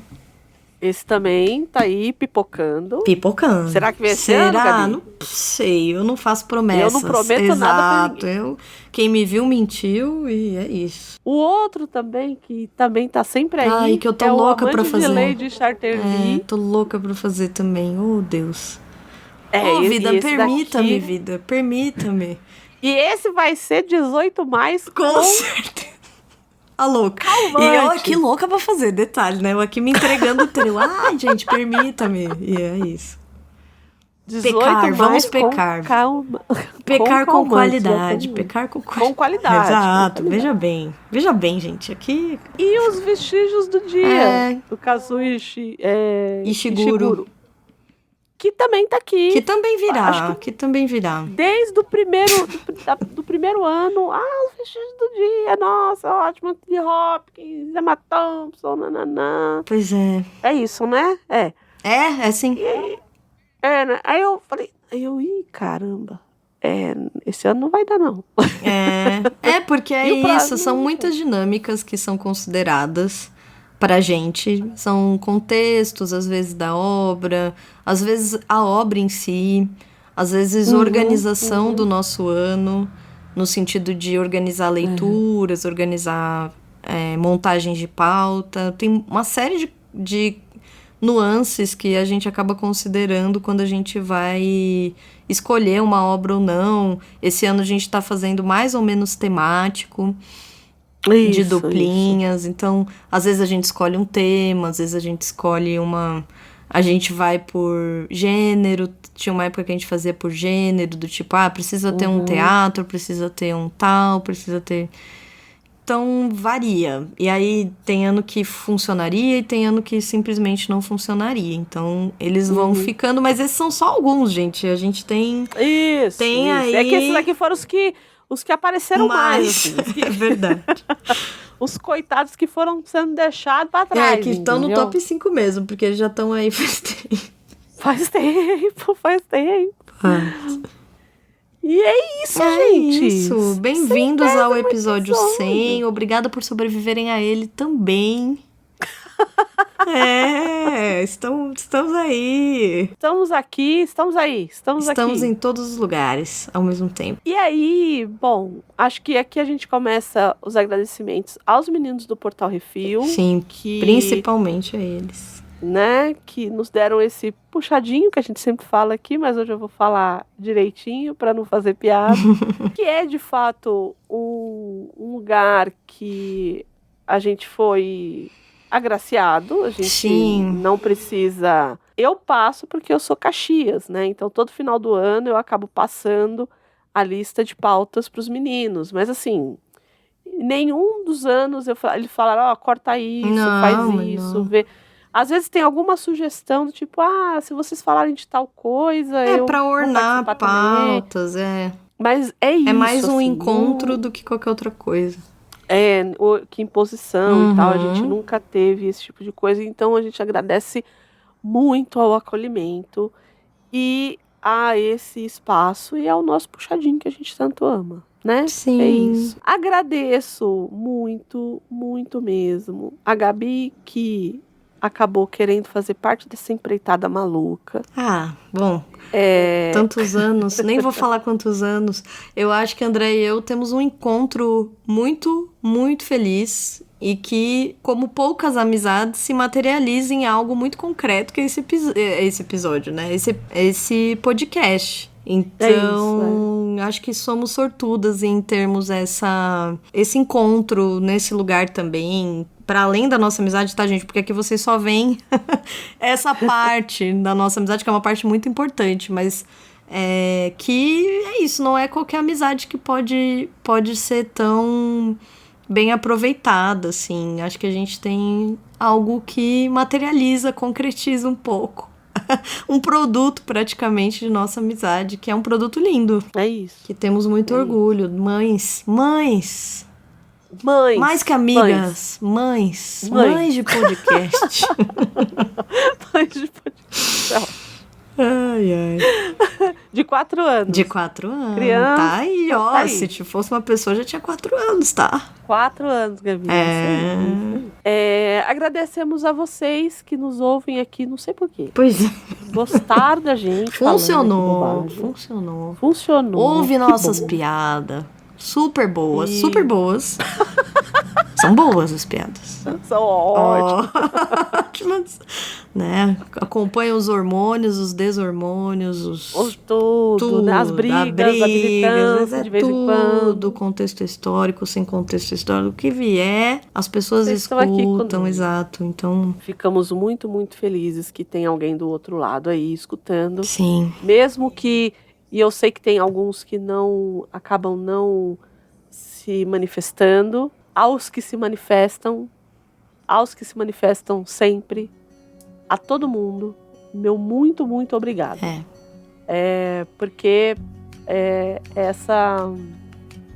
Esse também tá aí pipocando. Será que vai ser? Será? Não sei, eu não faço promessas. Eu não prometo nada pra ninguém. Quem me viu mentiu e é isso. O outro também, que também tá sempre aí. Ai, que eu tô louca pra fazer. De Lady Chatterley. Tô louca pra fazer também. Oh, Deus. Vida, permita-me, vida. Permita-me. E esse vai ser 18 mais com certeza. A louca. Calmante. E eu aqui louca pra fazer, detalhe, né? Eu aqui me entregando o trio. Ai, gente, permita-me. E é isso. Vamos pecar. Calma. Pecar com qualidade. Com qualidade. Exato. Veja bem, gente. Aqui. E os vestígios do dia. Do Kazuo Ishiguro. que também tá aqui. Que também virá. Desde o do primeiro ano, os vestidos do dia, nossa, ótimo, Anthony Hopkins, Emma Thompson, nananã. Pois é. É isso, né? É sim. Né? Aí eu falei, ih, caramba. Esse ano não vai dar, não. Porque é isso, são muitas dinâmicas que são consideradas pra gente, são contextos, às vezes, da obra, às vezes a obra em si, às vezes organização do nosso ano, no sentido de organizar leituras, organizar montagens de pauta, tem uma série de nuances que a gente acaba considerando quando a gente vai escolher uma obra ou não. Esse ano a gente está fazendo mais ou menos temático, de duplinhas. Então, às vezes a gente escolhe um tema, às vezes a gente escolhe a gente vai por gênero. Tinha uma época que a gente fazia por gênero, do tipo, precisa ter um teatro, precisa ter um tal, precisa ter... Então, varia. E aí, tem ano que funcionaria e tem ano que simplesmente não funcionaria. Então, eles vão ficando... Mas esses são só alguns, gente. A gente tem... Isso. Aí... É que esses aqui foram os que apareceram mais. Assim. É verdade. Os coitados que foram sendo deixados pra trás. Que estão no top 5 mesmo, porque eles já estão aí faz tempo. Faz tempo. E é isso, gente. Isso. Bem-vindos ao episódio 100. Obrigada por sobreviverem a ele também. Estamos aí. Estamos aqui, estamos aí. Estamos em todos os lugares ao mesmo tempo. E aí, bom, acho que aqui a gente começa os agradecimentos aos meninos do Portal Refil. Sim, principalmente a eles. Né, que nos deram esse puxadinho que a gente sempre fala aqui, mas hoje eu vou falar direitinho para não fazer piada, que é de fato um lugar que a gente foi agraciado, a gente não precisa... Eu passo porque eu sou Caxias, né, então todo final do ano eu acabo passando a lista de pautas para os meninos, mas assim... Nenhum dos anos eles falaram, corta isso, faz isso, vê... Às vezes tem alguma sugestão do tipo, se vocês falarem de tal coisa, eu pra ornar pautas, Mas é isso. É mais um encontro do que qualquer outra coisa. Que imposição e tal, a gente nunca teve esse tipo de coisa, então a gente agradece muito ao acolhimento e a esse espaço e ao nosso puxadinho que a gente tanto ama, né? Sim. É isso. Agradeço muito, muito mesmo a Gabi, que acabou querendo fazer parte dessa empreitada maluca. Bom, tantos anos, nem vou falar quantos anos. Eu acho que André e eu temos um encontro muito, muito feliz e que, como poucas amizades, se materializa em algo muito concreto, que é esse episódio, né? Esse podcast. Então, acho que somos sortudas em termos esse encontro nesse lugar também, para além da nossa amizade, tá, gente? Porque aqui vocês só veem essa parte da nossa amizade, que é uma parte muito importante, mas que é isso, não é qualquer amizade que pode ser tão bem aproveitada, assim. Acho que a gente tem algo que materializa, concretiza um pouco. Um produto praticamente de nossa amizade, que é um produto lindo. É isso. Que temos muito orgulho. Mães. Mais que amigas. Mães de podcast. Mães de podcast. Ai. De 4 anos. De 4 anos. Criança. Tá aí, ó. Tá aí. Se fosse uma pessoa, já tinha 4 anos, tá? 4 anos, Gabi. Agradecemos a vocês que nos ouvem aqui, não sei porquê. Pois é. Gostaram da gente. Funcionou. Ouve nossas piadas. Super boas. São boas as piadas. São ótimas. Né? Acompanha os hormônios, os deshormônios, tudo, né? As brigas, a militância, de vez em quando. Contexto histórico, sem contexto histórico, o que vier, as pessoas escutam, exato. Então, ficamos muito, muito felizes que tem alguém do outro lado aí escutando. Sim. Mesmo que, e eu sei que tem alguns que acabam não se manifestando, aos que se manifestam sempre, a todo mundo, meu muito, muito obrigado. Porque essa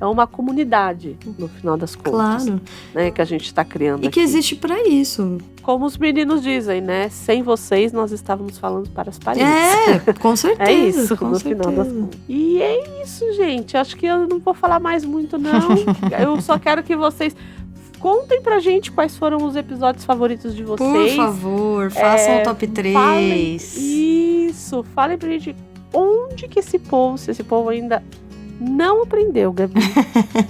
é uma comunidade, no final das contas. Claro. Né, que a gente está criando E que existe para isso. Como os meninos dizem, né? Sem vocês, nós estávamos falando para as paredes. Com certeza. É isso, com no certeza. final das contas. E é isso, gente. Acho que eu não vou falar mais muito, não. Eu só quero que vocês contem pra gente quais foram os episódios favoritos de vocês. Por favor, façam o top 3. Falem pra gente onde que esse povo ainda não aprendeu, Gabi.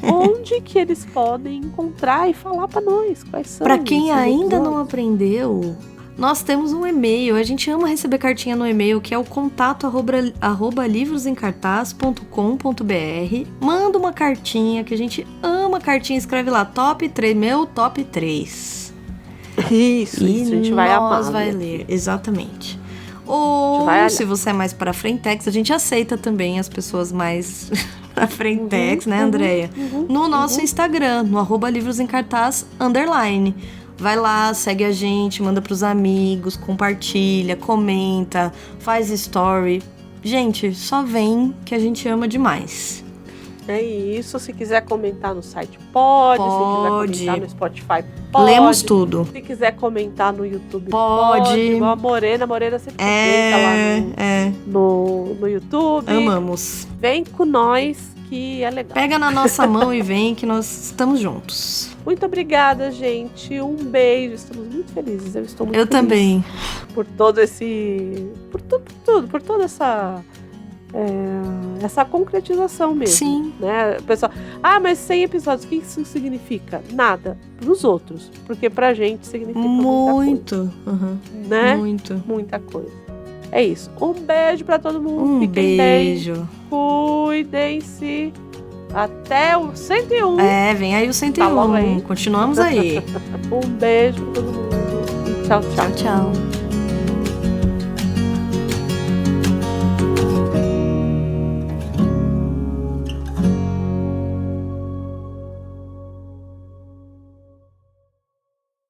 Onde que eles podem encontrar e falar pra nós quais são. Pra quem esses ainda episódios. não aprendeu, nós temos um e-mail. A gente ama receber cartinha no e-mail, que é o contato@livrosem-cartaz.com.br. Manda uma cartinha, que a gente ama cartinha. Escreve lá, top 3, meu top 3. Isso, a gente vai amar. Nós vai ler, exatamente. Ou, se você é mais pra frentex, a gente aceita também as pessoas mais pra frentex, né, Andréia? No nosso Instagram, no @livrosemcartaz_. Vai lá, segue a gente, manda pros amigos, compartilha, comenta, faz story. Gente, só vem, que a gente ama demais. É isso, se quiser comentar no site, pode. Se quiser comentar no Spotify, pode. Lemos tudo. Se quiser comentar no YouTube, pode. Igual a Morena sempre comenta lá no YouTube. Amamos. Vem com nós, que é legal. Pega na nossa mão e vem, que nós estamos juntos. Muito obrigada, gente. Um beijo. Estamos muito felizes. Eu estou muito feliz. Também. Por todo esse... Por tudo. Por toda essa concretização mesmo. Sim. Né? O pessoal, mas 100 episódios, o que isso significa? Nada. Pros outros. Porque pra gente significa muito. Né? Muito. Muita coisa. É isso. Um beijo pra todo mundo. Fiquem beijo. bem. Cuidem-se. Até o 101. Vem aí o 101. Tá logo aí. Continuamos aí. Um beijo pra todo mundo. Tchau, tchau. Tchau, tchau.